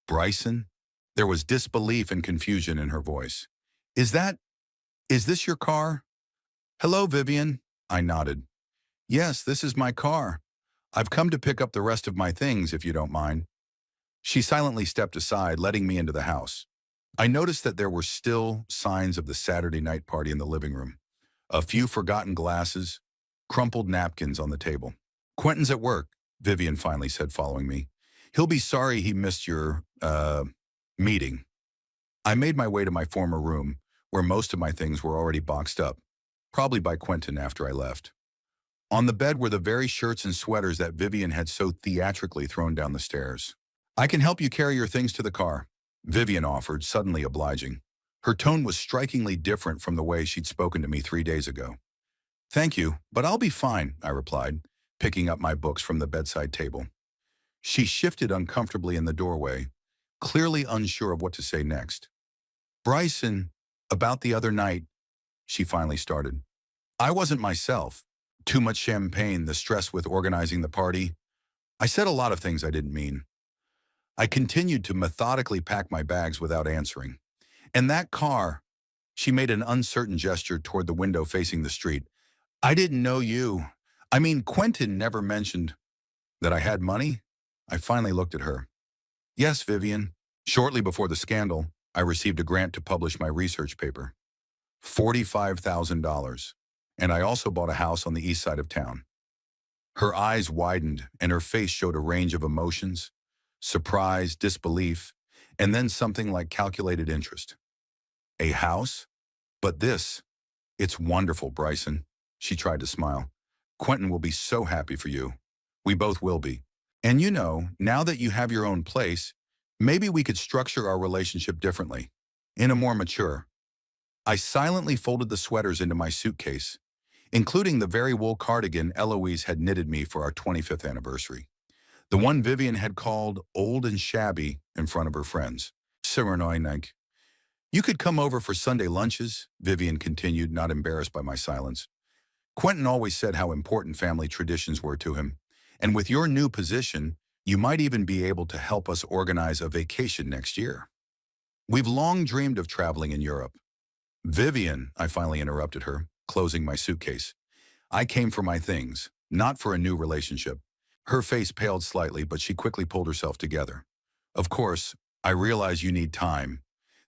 "Bryson?" There was disbelief and confusion in her voice. Is that, is this your car? Hello, Vivian. I nodded. Yes, this is my car. I've come to pick up the rest of my things, if you don't mind. She silently stepped aside, letting me into the house. I noticed that there were still signs of the Saturday night party in the living room. A few forgotten glasses, crumpled napkins on the table. Quentin's at work, Vivian finally said, following me. He'll be sorry he missed your, meeting. I made my way to my former room, where most of my things were already boxed up, probably by Quentin after I left. On the bed were the very shirts and sweaters that Vivian had so theatrically thrown down the stairs. I can help you carry your things to the car, Vivian offered, suddenly obliging. Her tone was strikingly different from the way she'd spoken to me 3 days ago. Thank you, but I'll be fine, I replied, picking up my books from the bedside table. She shifted uncomfortably in the doorway, clearly unsure of what to say next. Bryson, about the other night, she finally started. I wasn't myself. Too much champagne, the stress with organizing the party. I said a lot of things I didn't mean. I continued to methodically pack my bags without answering. And that car, she made an uncertain gesture toward the window facing the street. I didn't know you. I mean, Quentin never mentioned that I had money. I finally looked at her. Yes, Vivian. Shortly before the scandal, I received a grant to publish my research paper. $45,000. And I also bought a house on the east side of town. Her eyes widened and her face showed a range of emotions, surprise, disbelief, and then something like calculated interest. A house? But this, it's wonderful, Bryson. She tried to smile. Quentin will be so happy for you. We both will be. And you know, now that you have your own place, maybe we could structure our relationship differently, in a more mature. I silently folded the sweaters into my suitcase, including the very wool cardigan Eloise had knitted me for our 25th anniversary. The one Vivian had called old and shabby in front of her friends. Sirenoi. You could come over for Sunday lunches, Vivian continued, not embarrassed by my silence. Quentin always said how important family traditions were to him, and with your new position, you might even be able to help us organize a vacation next year. We've long dreamed of traveling in Europe. Vivian, I finally interrupted her, closing my suitcase. I came for my things, not for a new relationship. Her face paled slightly, but she quickly pulled herself together. Of course, I realize you need time.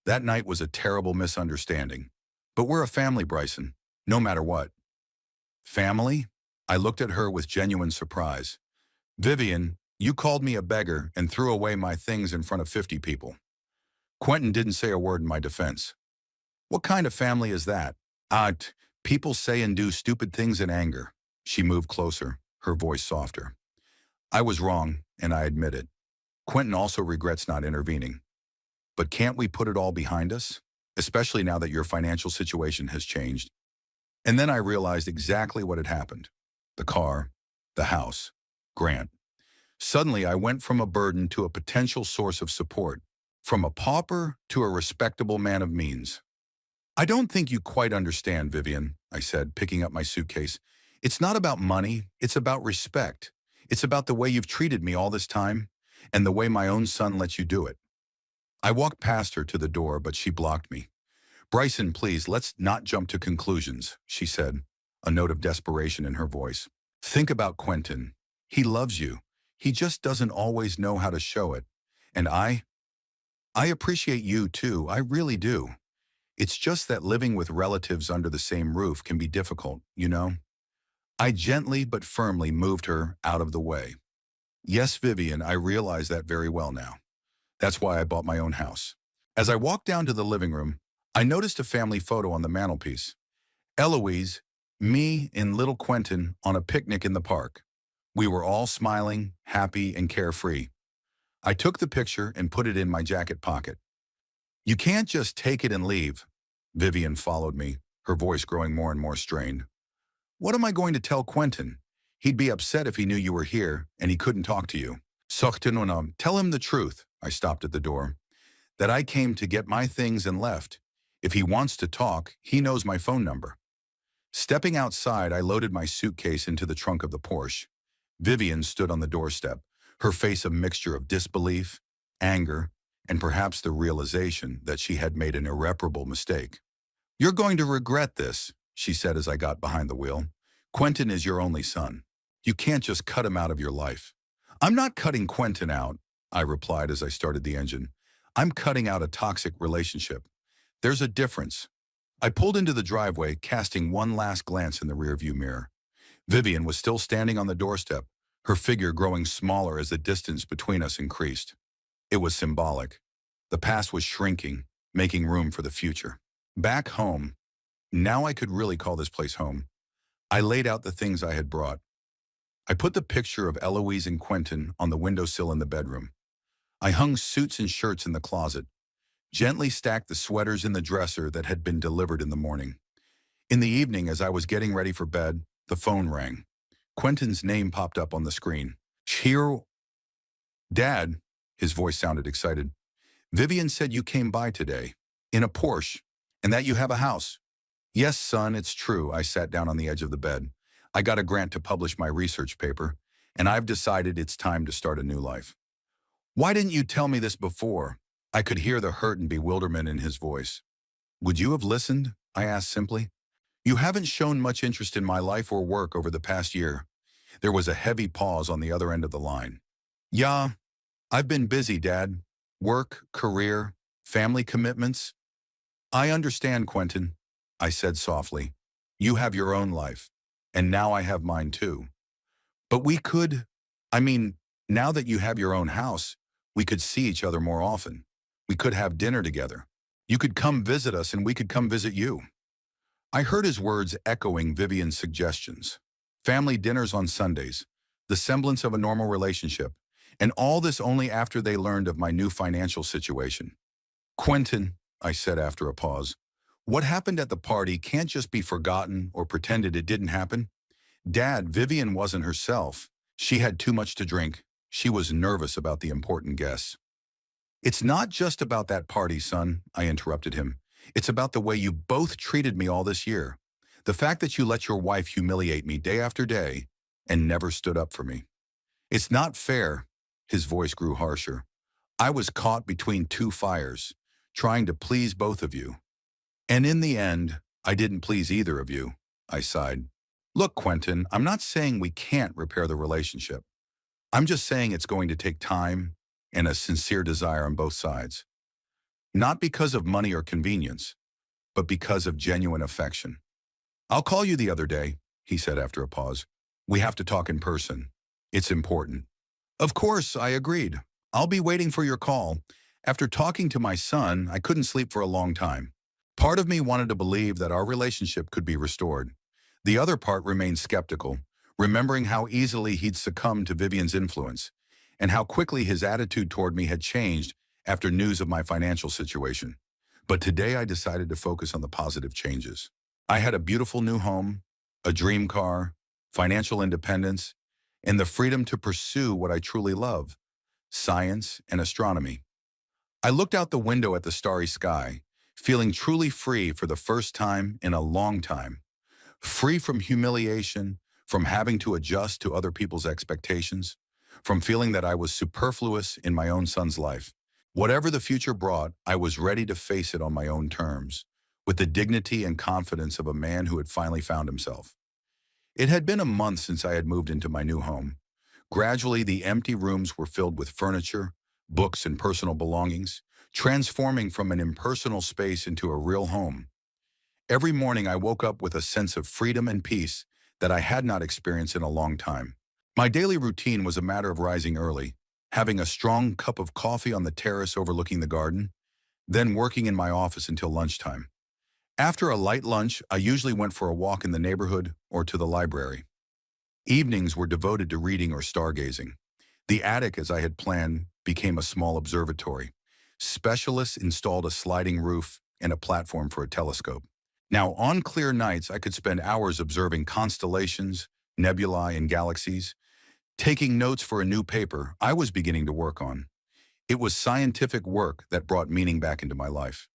That night was a terrible misunderstanding. But we're a family, Bryson, no matter what. Family? I looked at her with genuine surprise. Vivian, you called me a beggar and threw away my things in front of 50 people. Quentin didn't say a word in my defense. What kind of family is that? People say and do stupid things in anger. She moved closer, her voice softer. I was wrong, and I admit it. Quentin also regrets not intervening. But can't we put it all behind us? Especially now that your financial situation has changed. And then I realized exactly what had happened. The car, the house, Grant. Suddenly, I went from a burden to a potential source of support, from a pauper to a respectable man of means. I don't think you quite understand, Vivian, I said, picking up my suitcase. It's not about money, it's about respect. It's about the way you've treated me all this time, and the way my own son lets you do it. I walked past her to the door, but she blocked me. Bryson, please, let's not jump to conclusions, she said, a note of desperation in her voice. Think about Quentin. He loves you. He just doesn't always know how to show it. And I appreciate you too, I really do. It's just that living with relatives under the same roof can be difficult, you know? I gently but firmly moved her out of the way. Yes, Vivian, I realize that very well now. That's why I bought my own house. As I walked down to the living room, I noticed a family photo on the mantelpiece. Eloise, me and little Quentin on a picnic in the park. We were all smiling, happy, and carefree. I took the picture and put it in my jacket pocket. You can't just take it and leave. Vivian followed me, her voice growing more and more strained. What am I going to tell Quentin? He'd be upset if he knew you were here and he couldn't talk to you. Tell him the truth, I stopped at the door. That I came to get my things and left. If he wants to talk, he knows my phone number. Stepping outside, I loaded my suitcase into the trunk of the Porsche. Vivian stood on the doorstep, her face a mixture of disbelief, anger, and perhaps the realization that she had made an irreparable mistake. "You're going to regret this," she said as I got behind the wheel. "Quentin is your only son. You can't just cut him out of your life." "I'm not cutting Quentin out," I replied as I started the engine. "I'm cutting out a toxic relationship. There's a difference." I pulled into the driveway, casting one last glance in the rearview mirror. Vivian was still standing on the doorstep, her figure growing smaller as the distance between us increased. It was symbolic. The past was shrinking, making room for the future. Back home, now I could really call this place home, I laid out the things I had brought. I put the picture of Eloise and Quentin on the windowsill in the bedroom. I hung suits and shirts in the closet, gently stacked the sweaters in the dresser that had been delivered in the morning. In the evening, as I was getting ready for bed, the phone rang. Quentin's name popped up on the screen. "Here, Dad," his voice sounded excited. "Vivian said you came by today, in a Porsche, and that you have a house." "Yes, son, it's true." I sat down on the edge of the bed. "I got a grant to publish my research paper, and I've decided it's time to start a new life." "Why didn't you tell me this before?" I could hear the hurt and bewilderment in his voice. "Would you have listened?" I asked simply. "You haven't shown much interest in my life or work over the past year." There was a heavy pause on the other end of the line. "Yeah, I've been busy, Dad. Work, career, family commitments." "I understand, Quentin," I said softly. "You have your own life, and now I have mine too. But we could, I mean, now that you have your own house, we could see each other more often. We could have dinner together. You could come visit us and we could come visit you." I heard his words echoing Vivian's suggestions. Family dinners on Sundays, the semblance of a normal relationship, and all this only after they learned of my new financial situation. "Quentin," I said after a pause, "what happened at the party can't just be forgotten or pretended it didn't happen. Dad, Vivian wasn't herself. She had too much to drink. She was nervous about the important guests." "It's not just about that party, son," I interrupted him. "It's about the way you both treated me all this year. The fact that you let your wife humiliate me day after day and never stood up for me. It's not fair." His voice grew harsher. "I was caught between two fires, trying to please both of you. And in the end, I didn't please either of you." I sighed. "Look, Quentin, I'm not saying we can't repair the relationship. I'm just saying it's going to take time and a sincere desire on both sides. Not because of money or convenience, but because of genuine affection." "I'll call you the other day," he said after a pause. "We have to talk in person. It's important." "Of course," I agreed. "I'll be waiting for your call." After talking to my son, I couldn't sleep for a long time. Part of me wanted to believe that our relationship could be restored. The other part remained skeptical, remembering how easily he'd succumbed to Vivian's influence, and how quickly his attitude toward me had changed after news of my financial situation. But today I decided to focus on the positive changes. I had a beautiful new home, a dream car, financial independence, and the freedom to pursue what I truly love: science and astronomy. I looked out the window at the starry sky, feeling truly free for the first time in a long time. Free from humiliation, from having to adjust to other people's expectations, from feeling that I was superfluous in my own son's life. Whatever the future brought, I was ready to face it on my own terms, with the dignity and confidence of a man who had finally found himself. It had been a month since I had moved into my new home. Gradually, the empty rooms were filled with furniture, books, and personal belongings, transforming from an impersonal space into a real home. Every morning I woke up with a sense of freedom and peace that I had not experienced in a long time. My daily routine was a matter of rising early, having a strong cup of coffee on the terrace overlooking the garden, then working in my office until lunchtime. After a light lunch, I usually went for a walk in the neighborhood or to the library. Evenings were devoted to reading or stargazing. The attic, as I had planned, became a small observatory. Specialists installed a sliding roof and a platform for a telescope. Now, on clear nights, I could spend hours observing constellations, nebulae, and galaxies, taking notes for a new paper I was beginning to work on. It was scientific work that brought meaning back into my life.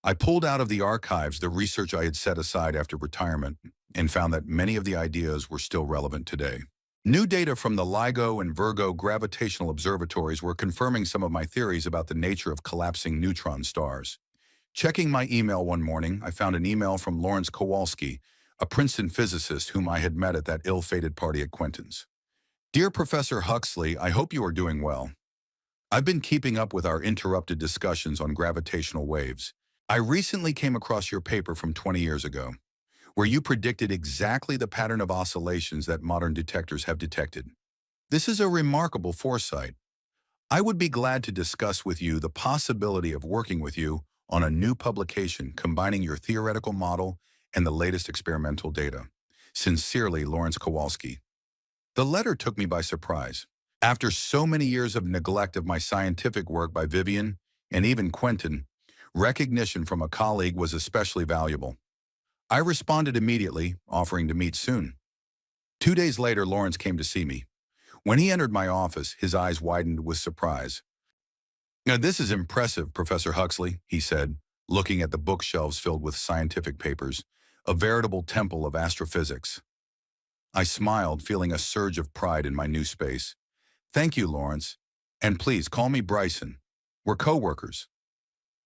I pulled out of the archives the research I had set aside after retirement and found that many of the ideas were still relevant today. New data from the LIGO and Virgo gravitational observatories were confirming some of my theories about the nature of collapsing neutron stars. Checking my email one morning, I found an email from Lawrence Kowalski, a Princeton physicist whom I had met at that ill-fated party at Quentin's. Dear Professor Huxley, I hope you are doing well. I've been keeping up with our interrupted discussions on gravitational waves. I recently came across your paper from 20 years ago, where you predicted exactly the pattern of oscillations that modern detectors have detected. This is a remarkable foresight. I would be glad to discuss with you the possibility of working with you on a new publication combining your theoretical model and the latest experimental data. Sincerely, Lawrence Kowalski. The letter took me by surprise. After so many years of neglect of my scientific work by Vivian and even Quentin, recognition from a colleague was especially valuable. I responded immediately, offering to meet soon. 2 days later, Lawrence came to see me. When he entered my office, his eyes widened with surprise. "Now, this is impressive, Professor Huxley," he said, looking at the bookshelves filled with scientific papers, a veritable temple of astrophysics. I smiled, feeling a surge of pride in my new space. "Thank you, Lawrence. And please call me Bryson. We're co-workers."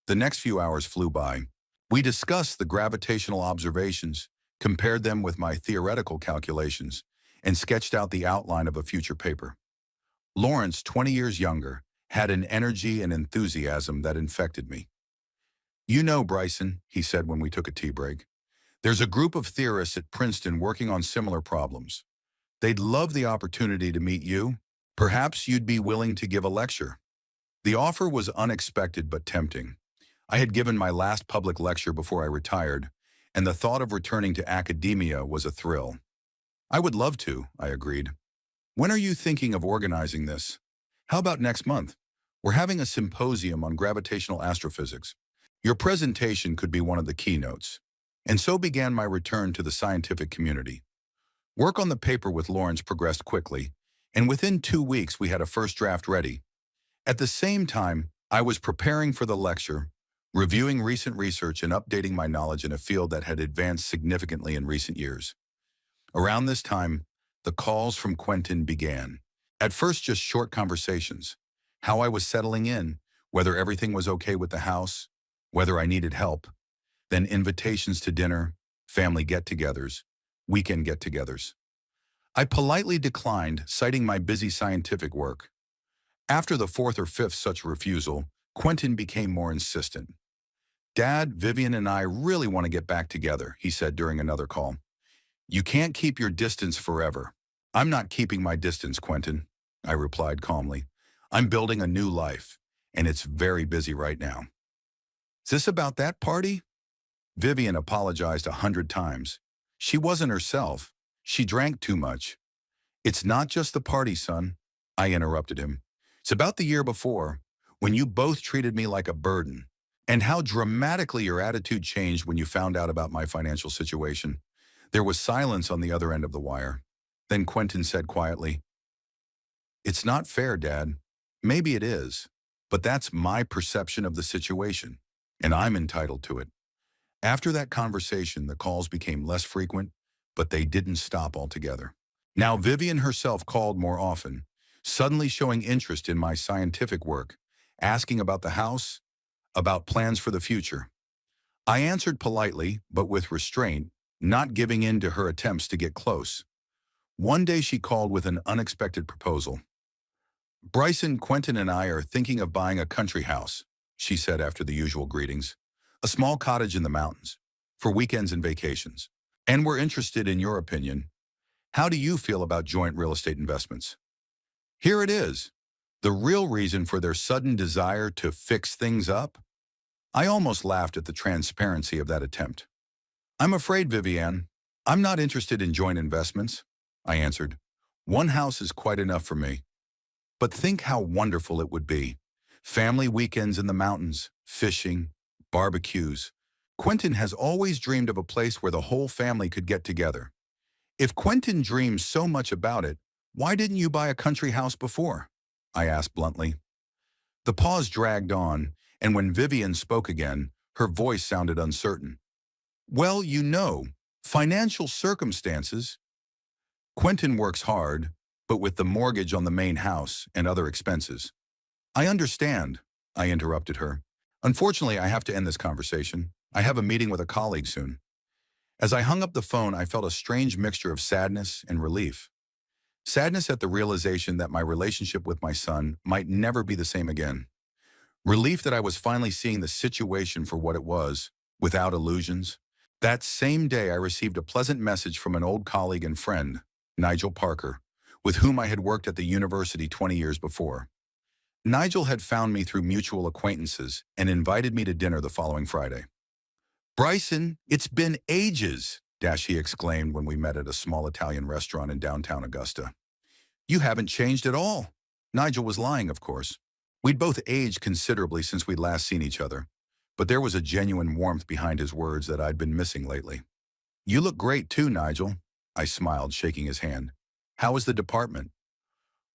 The next few hours flew by. We discussed the gravitational observations, compared them with my theoretical calculations, and sketched out the outline of a future paper. Lawrence, 20 years younger, had an energy and enthusiasm that infected me. "You know, Bryson," he said when we took a tea break, "there's a group of theorists at Princeton working on similar problems. They'd love the opportunity to meet you. Perhaps you'd be willing to give a lecture." The offer was unexpected but tempting. I had given my last public lecture before I retired, and the thought of returning to academia was a thrill. "I would love to," I agreed. "When are you thinking of organizing this?" "How about next month? We're having a symposium on gravitational astrophysics. Your presentation could be one of the keynotes." And so began my return to the scientific community. Work on the paper with Lawrence progressed quickly, and within 2 weeks we had a first draft ready. At the same time, I was preparing for the lecture, reviewing recent research and updating my knowledge in a field that had advanced significantly in recent years. Around this time, the calls from Quentin began. At first, just short conversations. How I was settling in, whether everything was okay with the house, whether I needed help. Then invitations to dinner, family get-togethers, weekend get-togethers. I politely declined, citing my busy scientific work. After the fourth or fifth such refusal, Quentin became more insistent. "Dad, Vivian and I really want to get back together," he said during another call. "You can't keep your distance forever." "I'm not keeping my distance, Quentin," I replied calmly. "I'm building a new life, and it's very busy right now." "Is this about that party?" Vivian apologized 100 times. She wasn't herself. She drank too much. "It's not just the party, son," I interrupted him. "It's about the year before, when you both treated me like a burden, and how dramatically your attitude changed when you found out about my financial situation." There was silence on the other end of the wire. Then Quentin said quietly, "It's not fair, Dad. Maybe it is, but that's my perception of the situation, and I'm entitled to it." After that conversation, the calls became less frequent, but they didn't stop altogether. Now Vivian herself called more often, suddenly showing interest in my scientific work, asking about the house, about plans for the future. I answered politely, but with restraint, not giving in to her attempts to get close. One day she called with an unexpected proposal. "Bryson, Quentin and I are thinking of buying a country house," she said after the usual greetings. "A small cottage in the mountains, for weekends and vacations. And we're interested in your opinion. How do you feel about joint real estate investments?" Here it is, the real reason for their sudden desire to fix things up. I almost laughed at the transparency of that attempt. "I'm afraid, Viviane, I'm not interested in joint investments," I answered. "One house is quite enough for me. But think how wonderful it would be. Family weekends in the mountains, fishing, barbecues. Quentin has always dreamed of a place where the whole family could get together. If Quentin dreams so much about it, why didn't you buy a country house before?" I asked bluntly. The pause dragged on, and when Vivian spoke again, her voice sounded uncertain. "Well, you know, financial circumstances. Quentin works hard, but with the mortgage on the main house and other expenses." "I understand," I interrupted her. Unfortunately, I have to end this conversation. I have a meeting with a colleague soon. As I hung up the phone, I felt a strange mixture of sadness and relief. Sadness at the realization that my relationship with my son might never be the same again. Relief that I was finally seeing the situation for what it was, without illusions. That same day, I received a pleasant message from an old colleague and friend, Nigel Parker, with whom I had worked at the university 20 years before. Nigel had found me through mutual acquaintances and invited me to dinner the following Friday. "Bryson, it's been ages," he exclaimed when we met at a small Italian restaurant in downtown Augusta. "You haven't changed at all." Nigel was lying, of course. We'd both aged considerably since we'd last seen each other, but there was a genuine warmth behind his words that I'd been missing lately. "You look great too, Nigel," I smiled, shaking his hand. "How is the department?"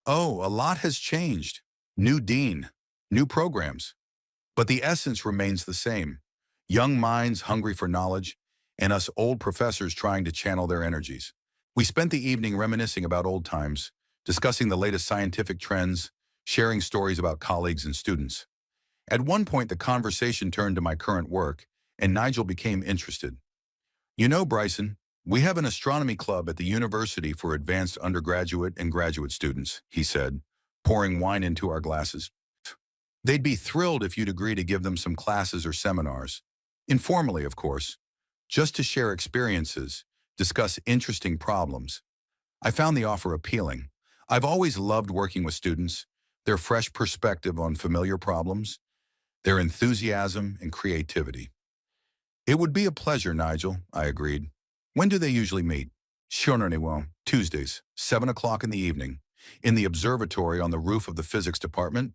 "Oh, a lot has changed. New dean, new programs. But the essence remains the same. Young minds hungry for knowledge, and us old professors trying to channel their energies." We spent the evening reminiscing about old times, discussing the latest scientific trends, sharing stories about colleagues and students. At one point, the conversation turned to my current work, and Nigel became interested. "You know, Bryson, we have an astronomy club at the university for advanced undergraduate and graduate students," he said, pouring wine into our glasses. "They'd be thrilled if you'd agree to give them some classes or seminars. Informally, of course, just to share experiences, discuss interesting problems." I found the offer appealing. I've always loved working with students, their fresh perspective on familiar problems, their enthusiasm and creativity. "It would be a pleasure, Nigel," I agreed. "When do they usually meet?" "Sure, Tuesdays, 7 o'clock in the evening, in the observatory on the roof of the physics department.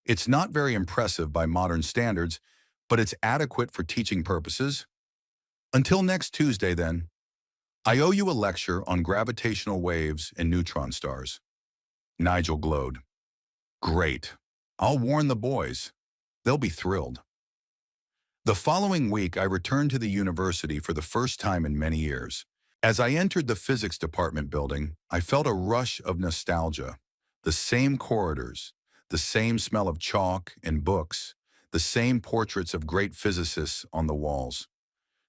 It's not very impressive by modern standards, but it's adequate for teaching purposes. Until next Tuesday, then. I owe you a lecture on gravitational waves and neutron stars." Nigel glowed. "Great. I'll warn the boys. They'll be thrilled." The following week, I returned to the university for the first time in many years. As I entered the physics department building, I felt a rush of nostalgia. The same corridors, the same smell of chalk and books, the same portraits of great physicists on the walls.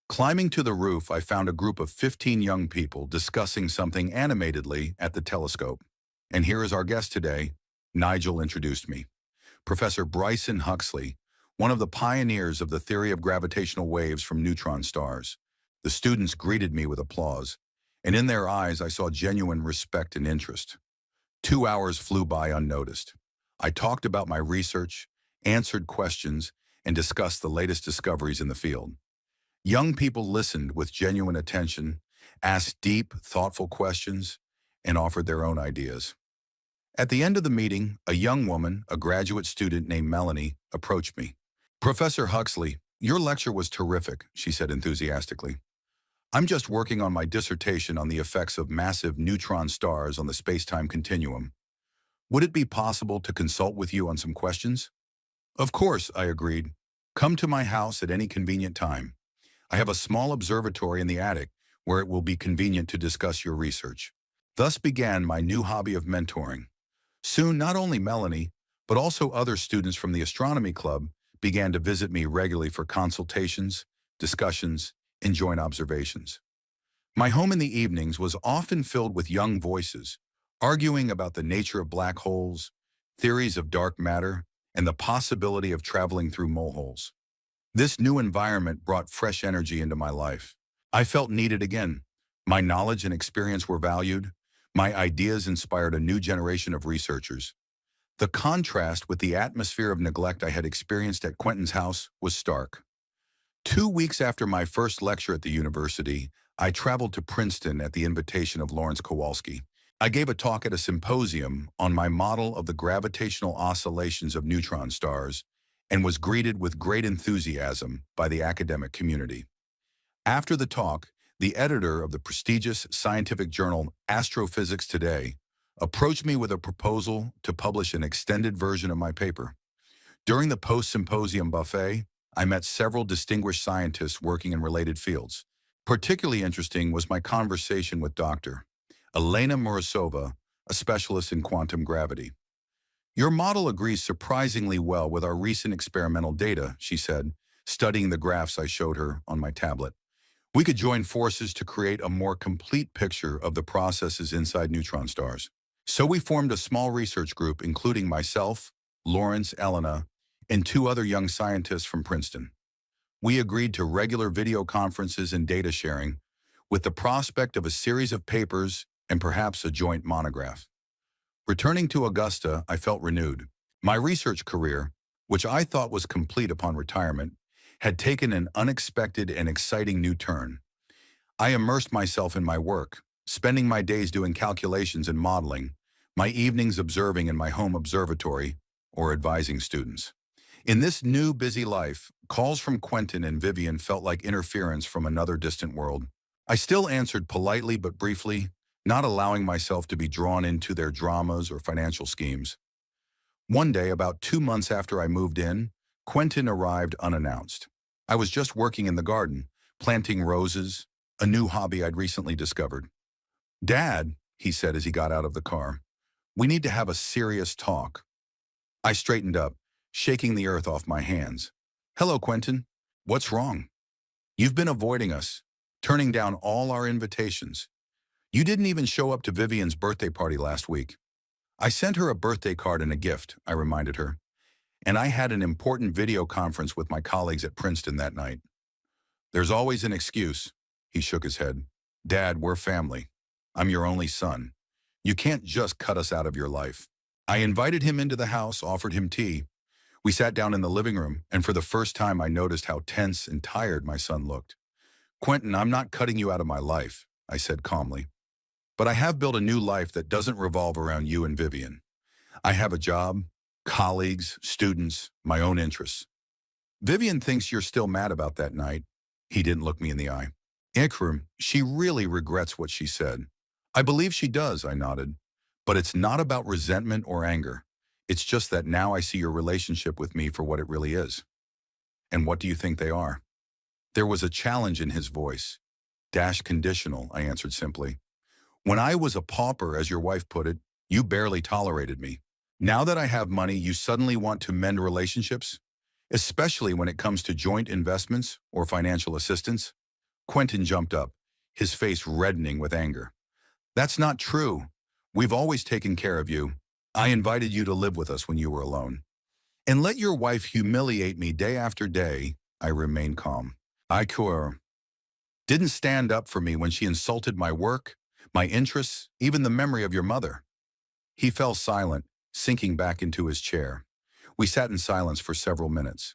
Climbing to the roof, I found a group of 15 young people discussing something animatedly at the telescope. And here is our guest today. Nigel introduced me. Professor Bryson Huxley, one of the pioneers of the theory of gravitational waves from neutron stars. The students greeted me with applause, and in their eyes I saw genuine respect and interest. 2 hours flew by unnoticed. I talked about my research, answered questions, and discussed the latest discoveries in the field. Young people listened with genuine attention, asked deep, thoughtful questions, and offered their own ideas. At the end of the meeting, a young woman, a graduate student named Melanie, approached me. "Professor Huxley, your lecture was terrific," she said enthusiastically. "I'm just working on my dissertation on the effects of massive neutron stars on the space-time continuum. Would it be possible to consult with you on some questions?" "Of course," I agreed. "Come to my house at any convenient time. I have a small observatory in the attic where it will be convenient to discuss your research." Thus began my new hobby of mentoring. Soon, not only Melanie, but also other students from the astronomy club began to visit me regularly for consultations, discussions, and joint observations. My home in the evenings was often filled with young voices, arguing about the nature of black holes, theories of dark matter, and the possibility of traveling through moleholes. This new environment brought fresh energy into my life. I felt needed again. My knowledge and experience were valued. My ideas inspired a new generation of researchers. The contrast with the atmosphere of neglect I had experienced at Quentin's house was stark. 2 weeks after my first lecture at the university, I traveled to Princeton at the invitation of Lawrence Kowalski. I gave a talk at a symposium on my model of the gravitational oscillations of neutron stars and was greeted with great enthusiasm by the academic community. After the talk, the editor of the prestigious scientific journal Astrophysics Today approached me with a proposal to publish an extended version of my paper. During the post-symposium buffet, I met several distinguished scientists working in related fields. Particularly interesting was my conversation with Dr. Elena Morozova, a specialist in quantum gravity. Your model agrees surprisingly well with our recent experimental data, she said, studying the graphs I showed her on my tablet. We could join forces to create a more complete picture of the processes inside neutron stars. So we formed a small research group, including myself, Lawrence, Elena, and two other young scientists from Princeton. We agreed to regular video conferences and data sharing, with the prospect of a series of papers and perhaps a joint monograph. Returning to Augusta, I felt renewed. My research career, which I thought was complete upon retirement, had taken an unexpected and exciting new turn. I immersed myself in my work, spending my days doing calculations and modeling, my evenings observing in my home observatory, or advising students. In this new busy life, calls from Quentin and Vivian felt like interference from another distant world. I still answered politely but briefly, not allowing myself to be drawn into their dramas or financial schemes. One day, about 2 months after I moved in, Quentin arrived unannounced. I was just working in the garden, planting roses, a new hobby I'd recently discovered. "Dad," he said as he got out of the car, "we need to have a serious talk." I straightened up, shaking the earth off my hands. "Hello, Quentin. What's wrong? You've been avoiding us, turning down all our invitations. You didn't even show up to Vivian's birthday party last week." "I sent her a birthday card and a gift," I reminded her. "And I had an important video conference with my colleagues at Princeton that night." "There's always an excuse." He shook his head. "Dad, we're family. I'm your only son. You can't just cut us out of your life." I invited him into the house, offered him tea. We sat down in the living room, and for the first time I noticed how tense and tired my son looked. "Quentin, I'm not cutting you out of my life," I said calmly. "But I have built a new life that doesn't revolve around you and Vivian. I have a job, colleagues, students, my own interests." "Vivian thinks you're still mad about that night." He didn't look me in the eye. "Ikram, she really regrets what she said." "I believe she does," I nodded. "But it's not about resentment or anger. It's just that now I see your relationship with me for what it really is." "And what do you think they are?" There was a challenge in his voice. "Dash conditional," I answered simply. "When I was a pauper, as your wife put it, you barely tolerated me. Now that I have money, you suddenly want to mend relationships? Especially when it comes to joint investments or financial assistance?" Quentin jumped up, his face reddening with anger. "That's not true. We've always taken care of you. I invited you to live with us when you were alone. And let your wife humiliate me day after day." I remained calm. "I didn't stand up for me when she insulted my work, my interests, even the memory of your mother." He fell silent, sinking back into his chair. We sat in silence for several minutes.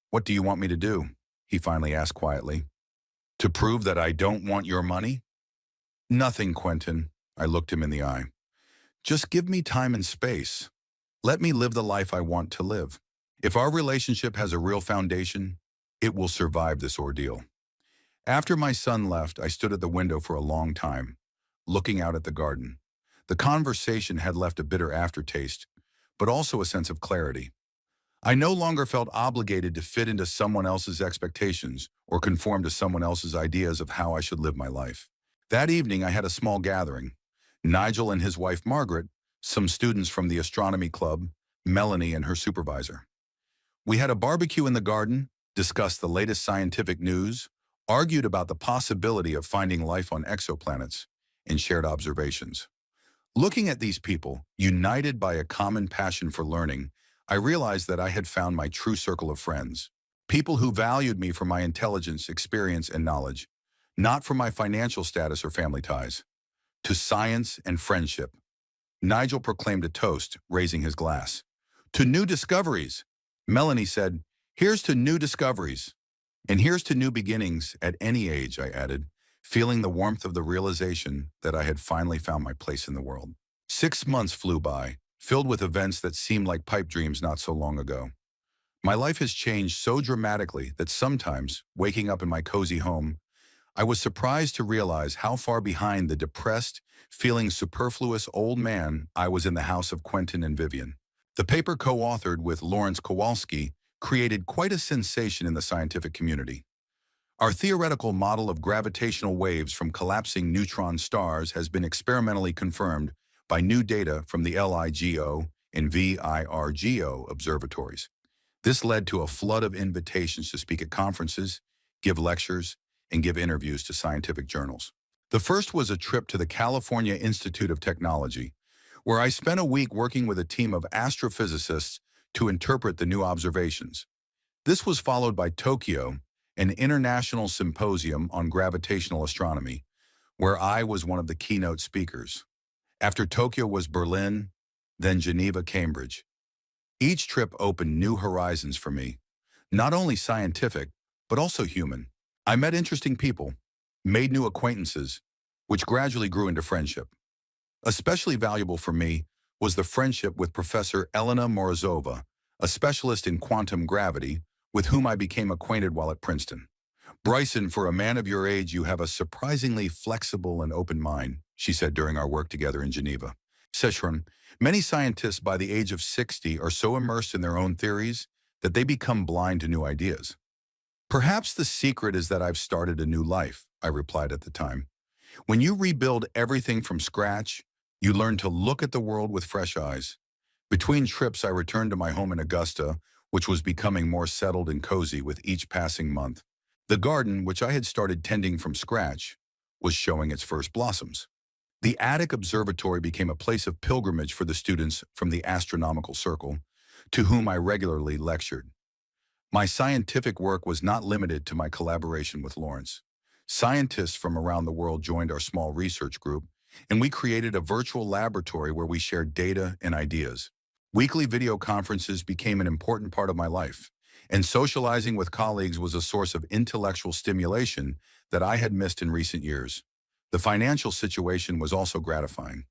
"What do you want me to do?" he finally asked quietly. "To prove that I don't want your money?" "Nothing, Quentin." I looked him in the eye. "Just give me time and space. Let me live the life I want to live. If our relationship has a real foundation, it will survive this ordeal." After my son left, I stood at the window for a long time, looking out at the garden. The conversation had left a bitter aftertaste, but also a sense of clarity. I no longer felt obligated to fit into someone else's expectations or conform to someone else's ideas of how I should live my life. That evening, I had a small gathering. Nigel and his wife Margaret, some students from the astronomy club, Melanie and her supervisor. We had a barbecue in the garden, discussed the latest scientific news, argued about the possibility of finding life on exoplanets, and shared observations. Looking at these people, united by a common passion for learning, I realized that I had found my true circle of friends. People who valued me for my intelligence, experience, and knowledge, not for my financial status or family ties. To science and friendship. Nigel proclaimed a toast, raising his glass. To new discoveries. Melanie said, "Here's to new discoveries." "And here's to new beginnings at any age," I added, feeling the warmth of the realization that I had finally found my place in the world. 6 months flew by, filled with events that seemed like pipe dreams not so long ago. My life has changed so dramatically that sometimes, waking up in my cozy home, I was surprised to realize how far behind the depressed, feeling superfluous old man I was in the house of Quentin and Vivian. The paper co-authored with Lawrence Kowalski created quite a sensation in the scientific community. Our theoretical model of gravitational waves from collapsing neutron stars has been experimentally confirmed by new data from the LIGO and VIRGO observatories. This led to a flood of invitations to speak at conferences, give lectures, and give interviews to scientific journals. The first was a trip to the California Institute of Technology, where I spent a week working with a team of astrophysicists to interpret the new observations. This was followed by Tokyo, an international symposium on gravitational astronomy, where I was one of the keynote speakers. After Tokyo was Berlin, then Geneva, Cambridge. Each trip opened new horizons for me, not only scientific, but also human. I met interesting people, made new acquaintances, which gradually grew into friendship. Especially valuable for me was the friendship with Professor Elena Morozova, a specialist in quantum gravity, with whom I became acquainted while at Princeton. "Bryson, for a man of your age, you have a surprisingly flexible and open mind," she said during our work together in Geneva. Sechron, many scientists by the age of 60 are so immersed in their own theories that they become blind to new ideas. "Perhaps the secret is that I've started a new life," I replied at the time. "When you rebuild everything from scratch, you learn to look at the world with fresh eyes." Between trips, I returned to my home in Augusta, which was becoming more settled and cozy with each passing month. The garden, which I had started tending from scratch, was showing its first blossoms. The attic observatory became a place of pilgrimage for the students from the astronomical circle, to whom I regularly lectured. My scientific work was not limited to my collaboration with Lawrence. Scientists from around the world joined our small research group, and we created a virtual laboratory where we shared data and ideas. Weekly video conferences became an important part of my life, and socializing with colleagues was a source of intellectual stimulation that I had missed in recent years. The financial situation was also gratifying.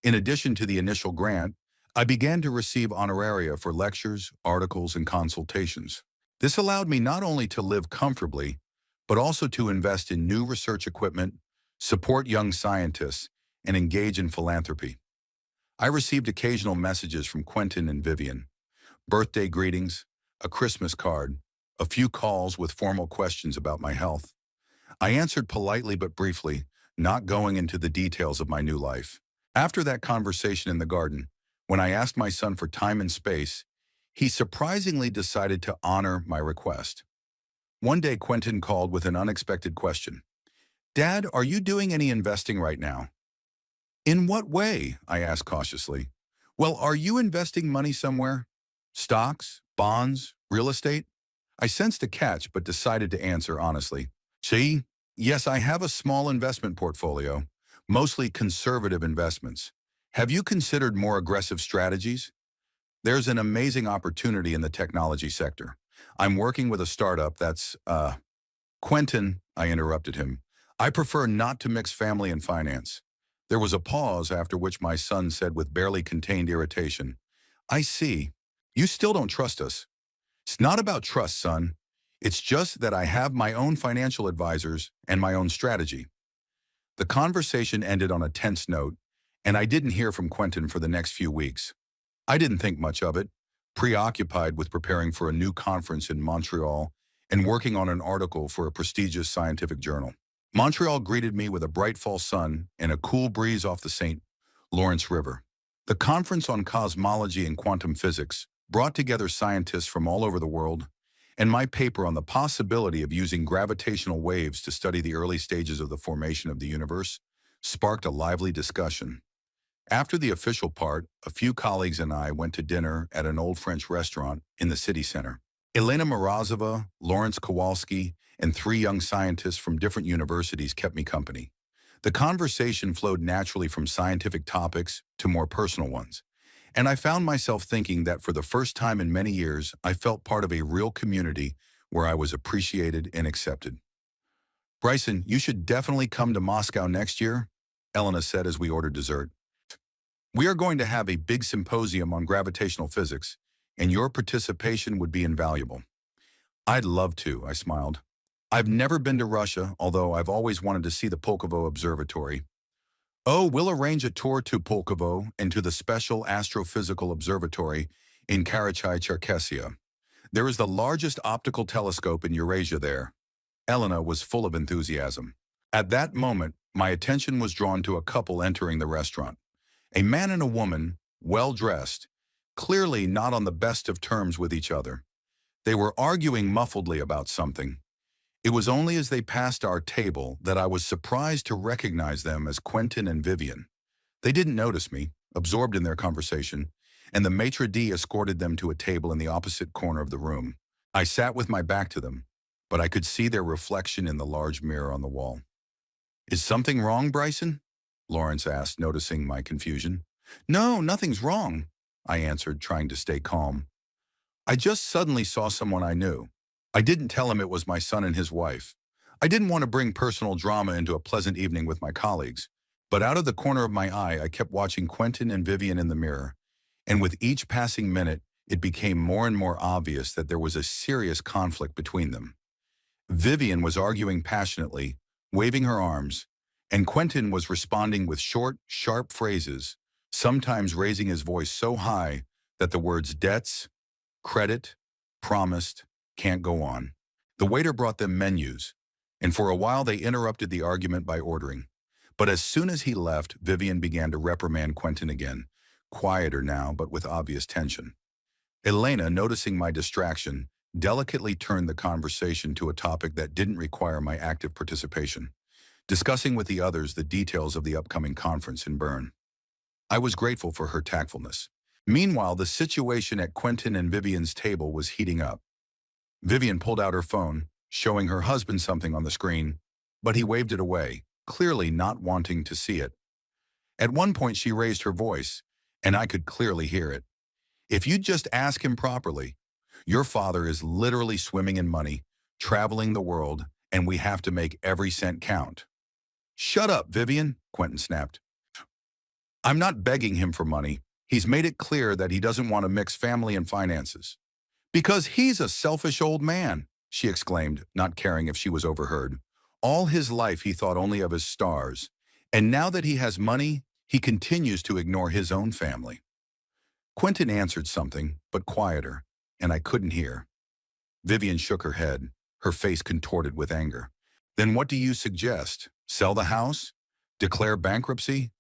In addition to the initial grant, I began to receive honoraria for lectures, articles, and consultations. This allowed me not only to live comfortably, but also to invest in new research equipment, support young scientists, and engage in philanthropy. I received occasional messages from Quentin and Vivian, birthday greetings, a Christmas card, a few calls with formal questions about my health. I answered politely but briefly, not going into the details of my new life. After that conversation in the garden, when I asked my son for time and space, he surprisingly decided to honor my request. One day, Quentin called with an unexpected question. "Dad, are you doing any investing right now?" "In what way?" I asked cautiously. "Well, are you investing money somewhere? Stocks, bonds, real estate?" I sensed a catch, but decided to answer honestly. "See, yes, I have a small investment portfolio, mostly conservative investments. Have you considered more aggressive strategies? There's an amazing opportunity in the technology sector. I'm working with a startup that's, Quentin," I interrupted him. "I prefer not to mix family and finance." There was a pause, after which my son said with barely contained irritation, "I see. You still don't trust us." "It's not about trust, son. It's just that I have my own financial advisors and my own strategy." The conversation ended on a tense note, and I didn't hear from Quentin for the next few weeks. I didn't think much of it, preoccupied with preparing for a new conference in Montreal and working on an article for a prestigious scientific journal. Montreal greeted me with a bright fall sun and a cool breeze off the St. Lawrence River. The conference on cosmology and quantum physics brought together scientists from all over the world, and my paper on the possibility of using gravitational waves to study the early stages of the formation of the universe sparked a lively discussion. After the official part, a few colleagues and I went to dinner at an old French restaurant in the city center. Elena Morozova, Lawrence Kowalski, and 3 young scientists from different universities kept me company. The conversation flowed naturally from scientific topics to more personal ones, and I found myself thinking that for the first time in many years, I felt part of a real community where I was appreciated and accepted. "Bryson, you should definitely come to Moscow next year," Elena said as we ordered dessert. "We are going to have a big symposium on gravitational physics, and your participation would be invaluable." "I'd love to," I smiled. "I've never been to Russia, although I've always wanted to see the Pulkovo Observatory." "Oh, we'll arrange a tour to Pulkovo and to the Special Astrophysical Observatory in Karachay-Cherkessia. There is the largest optical telescope in Eurasia there." Elena was full of enthusiasm. At that moment, my attention was drawn to a couple entering the restaurant. A man and a woman, well-dressed, clearly not on the best of terms with each other. They were arguing muffledly about something. It was only as they passed our table that I was surprised to recognize them as Quentin and Vivian. They didn't notice me, absorbed in their conversation, and the maitre d' escorted them to a table in the opposite corner of the room. I sat with my back to them, but I could see their reflection in the large mirror on the wall. "Is something wrong, Bryson?" Lawrence asked, noticing my confusion. "No, nothing's wrong," I answered, trying to stay calm. "I just suddenly saw someone I knew. I didn't tell him it was my son and his wife. I didn't want to bring personal drama into a pleasant evening with my colleagues, but out of the corner of my eye, I kept watching Quentin and Vivian in the mirror, and with each passing minute, it became more and more obvious that there was a serious conflict between them. Vivian was arguing passionately, waving her arms, and Quentin was responding with short, sharp phrases, sometimes raising his voice so high that the words debts, credit, promised, can't go on. The waiter brought them menus, and for a while they interrupted the argument by ordering. But as soon as he left, Vivian began to reprimand Quentin again, quieter now but with obvious tension. Elena, noticing my distraction, delicately turned the conversation to a topic that didn't require my active participation, discussing with the others the details of the upcoming conference in Bern. I was grateful for her tactfulness. Meanwhile, the situation at Quentin and Vivian's table was heating up. Vivian pulled out her phone, showing her husband something on the screen, but he waved it away, clearly not wanting to see it. At one point, she raised her voice, and I could clearly hear it. "If you just ask him properly, your father is literally swimming in money, traveling the world, and we have to make every cent count." "Shut up, Vivian," Quentin snapped. "I'm not begging him for money. He's made it clear that he doesn't want to mix family and finances." "Because he's a selfish old man," she exclaimed, not caring if she was overheard. "All his life he thought only of his stars, and now that he has money, he continues to ignore his own family." Quentin answered something, but quieter, and I couldn't hear. Vivian shook her head, her face contorted with anger. "Then what do you suggest? Sell the house? Declare bankruptcy?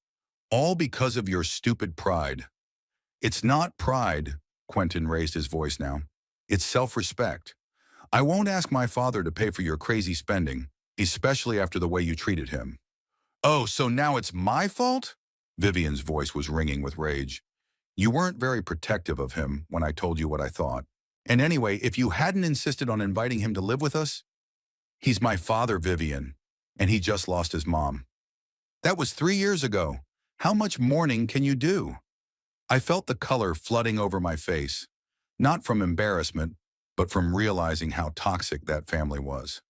All because of your stupid pride." "It's not pride," Quentin raised his voice now. "It's self-respect. I won't ask my father to pay for your crazy spending, especially after the way you treated him." "Oh, so now it's my fault?" Vivian's voice was ringing with rage. "You weren't very protective of him when I told you what I thought. And anyway, if you hadn't insisted on inviting him to live with us..." "He's my father, Vivian, and he just lost his mom." "That was 3 years ago. How much mourning can you do?" I felt the color flooding over my face, not from embarrassment, but from realizing how toxic that family was,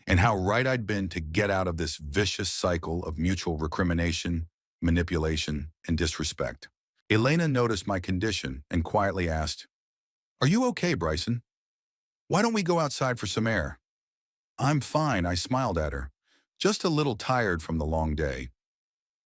and how right I'd been to get out of this vicious cycle of mutual recrimination, manipulation, and disrespect. Elena noticed my condition and quietly asked, "Are you okay, Bryson? Why don't we go outside for some air?" "I'm fine," I smiled at her, just a little tired from the long day.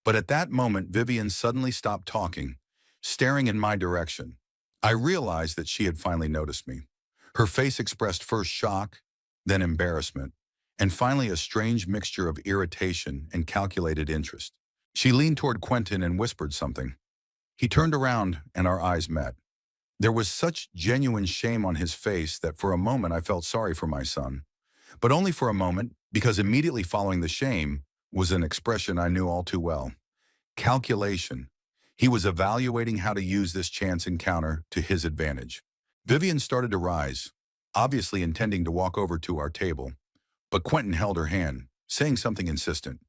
But at that moment, Vivian suddenly stopped talking, staring in my direction. I realized that she had finally noticed me. Her face expressed first shock, then embarrassment, and finally a strange mixture of irritation and calculated interest. She leaned toward Quentin and whispered something. He turned around and our eyes met. There was such genuine shame on his face that for a moment I felt sorry for my son. But only for a moment, because immediately following the shame was an expression I knew all too well. Calculation. He was evaluating how to use this chance encounter to his advantage. Vivian started to rise, obviously intending to walk over to our table, but Quentin held her hand, saying something insistent.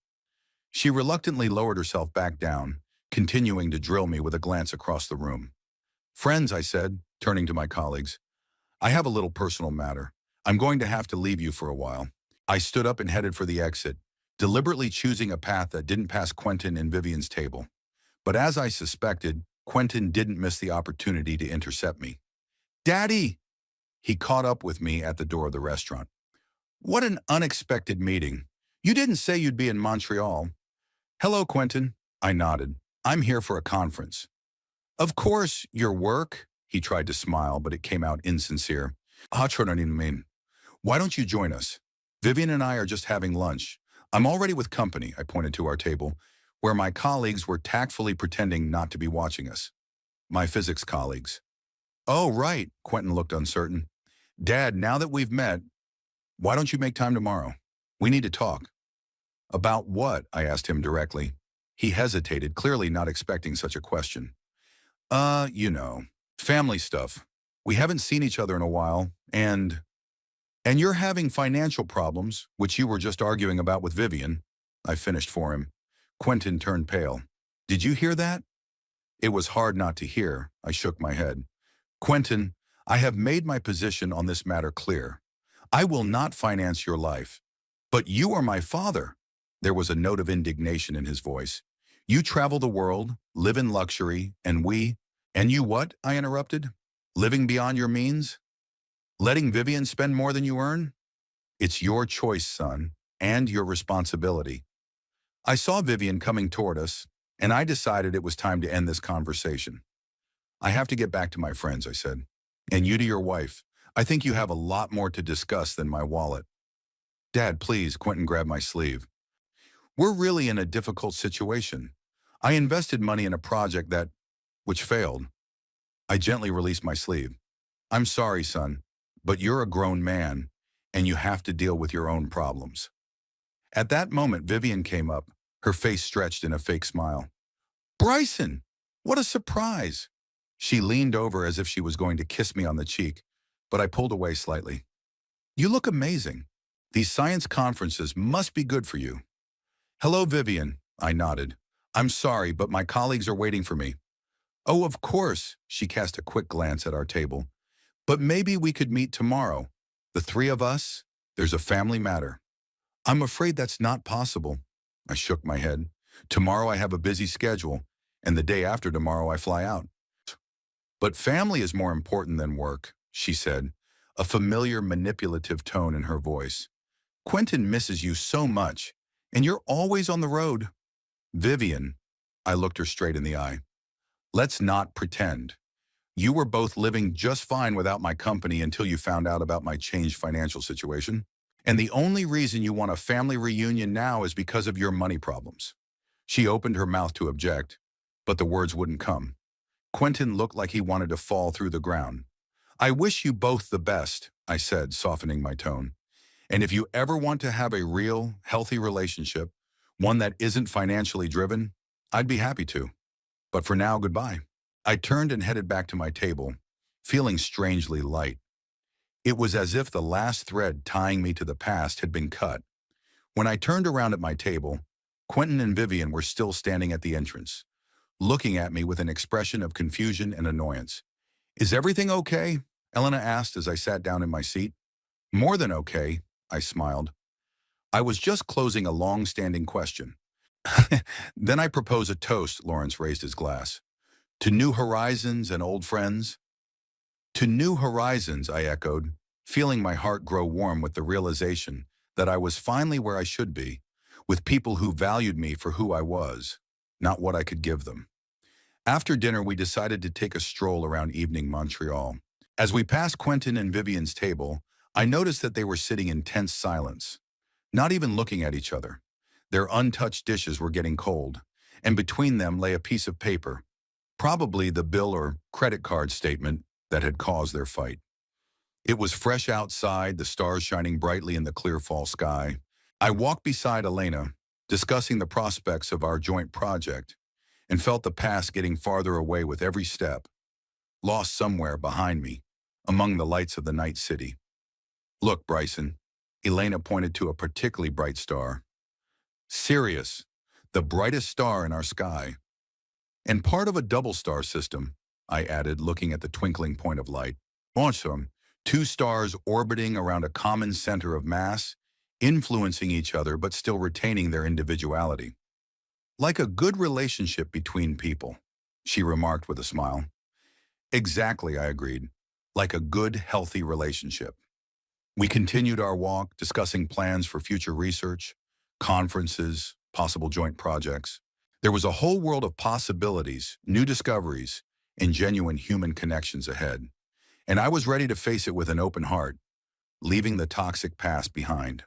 She reluctantly lowered herself back down, continuing to drill me with a glance across the room. "Friends," I said, turning to my colleagues, "I have a little personal matter. I'm going to have to leave you for a while." I stood up and headed for the exit, deliberately choosing a path that didn't pass Quentin and Vivian's table. But as I suspected, Quentin didn't miss the opportunity to intercept me. "Daddy!" He caught up with me at the door of the restaurant. "What an unexpected meeting. You didn't say you'd be in Montreal." "Hello, Quentin." I nodded. "I'm here for a conference." "Of course, your work?" He tried to smile, but it came out insincere. "Why don't you join us? Vivian and I are just having lunch. I'm already with company," I pointed to our table, where my colleagues were tactfully pretending not to be watching us. My physics colleagues. Oh, right, Quentin looked uncertain. Dad, now that we've met, why don't you make time tomorrow? We need to talk. About what? I asked him directly. He hesitated, clearly not expecting such a question. You know, family stuff. We haven't seen each other in a while, and you're having financial problems, which you were just arguing about with Vivian. I finished for him. Quentin turned pale. Did you hear that? It was hard not to hear. I shook my head. Quentin, I have made my position on this matter clear. I will not finance your life. But you are my father. There was a note of indignation in his voice. You travel the world, live in luxury, and you what? I interrupted. Living beyond your means? Letting Vivian spend more than you earn? It's your choice, son, and your responsibility. I saw Vivian coming toward us, and I decided it was time to end this conversation. I have to get back to my friends, I said. And you to your wife. I think you have a lot more to discuss than my wallet. Dad, please, Quentin grabbed my sleeve. We're really in a difficult situation. I invested money in a project which failed. I gently released my sleeve. I'm sorry, son, but you're a grown man, and you have to deal with your own problems. At that moment, Vivian came up, her face stretched in a fake smile. Bryson, what a surprise! She leaned over as if she was going to kiss me on the cheek, but I pulled away slightly. You look amazing. These science conferences must be good for you. Hello, Vivian, I nodded. I'm sorry, but my colleagues are waiting for me. Oh, of course, she cast a quick glance at our table. But maybe we could meet tomorrow. The three of us, there's a family matter. I'm afraid that's not possible. I shook my head. Tomorrow I have a busy schedule, and the day after tomorrow I fly out. But family is more important than work, she said, a familiar manipulative tone in her voice. Quentin misses you so much, and you're always on the road. Vivian, I looked her straight in the eye. Let's not pretend. You were both living just fine without my company until you found out about my changed financial situation. And the only reason you want a family reunion now is because of your money problems. She opened her mouth to object, but the words wouldn't come. Quentin looked like he wanted to fall through the ground. I wish you both the best, I said, softening my tone. And if you ever want to have a real, healthy relationship, one that isn't financially driven, I'd be happy to. But for now, goodbye. I turned and headed back to my table, feeling strangely light. It was as if the last thread tying me to the past had been cut. When I turned around at my table, Quentin and Vivian were still standing at the entrance, looking at me with an expression of confusion and annoyance. Is everything okay? Elena asked as I sat down in my seat. More than okay, I smiled. I was just closing a long-standing question. Then I propose a toast, Lawrence raised his glass. To new horizons and old friends? To new horizons, I echoed, feeling my heart grow warm with the realization that I was finally where I should be, with people who valued me for who I was, not what I could give them. After dinner, we decided to take a stroll around evening Montreal. As we passed Quentin and Vivian's table, I noticed that they were sitting in tense silence, not even looking at each other. Their untouched dishes were getting cold, and between them lay a piece of paper, probably the bill or credit card statement that had caused their fight. It was fresh outside, the stars shining brightly in the clear fall sky. I walked beside Elena, discussing the prospects of our joint project, and felt the past getting farther away with every step, lost somewhere behind me, among the lights of the night city. Look, Bryson, Elena pointed to a particularly bright star. Sirius, the brightest star in our sky. And part of a double star system, I added, looking at the twinkling point of light. Awesome. Two stars orbiting around a common center of mass, influencing each other but still retaining their individuality. Like a good relationship between people, she remarked with a smile. Exactly, I agreed. Like a good, healthy relationship. We continued our walk, discussing plans for future research, conferences, possible joint projects. There was a whole world of possibilities, new discoveries, and genuine human connections ahead. And I was ready to face it with an open heart, leaving the toxic past behind.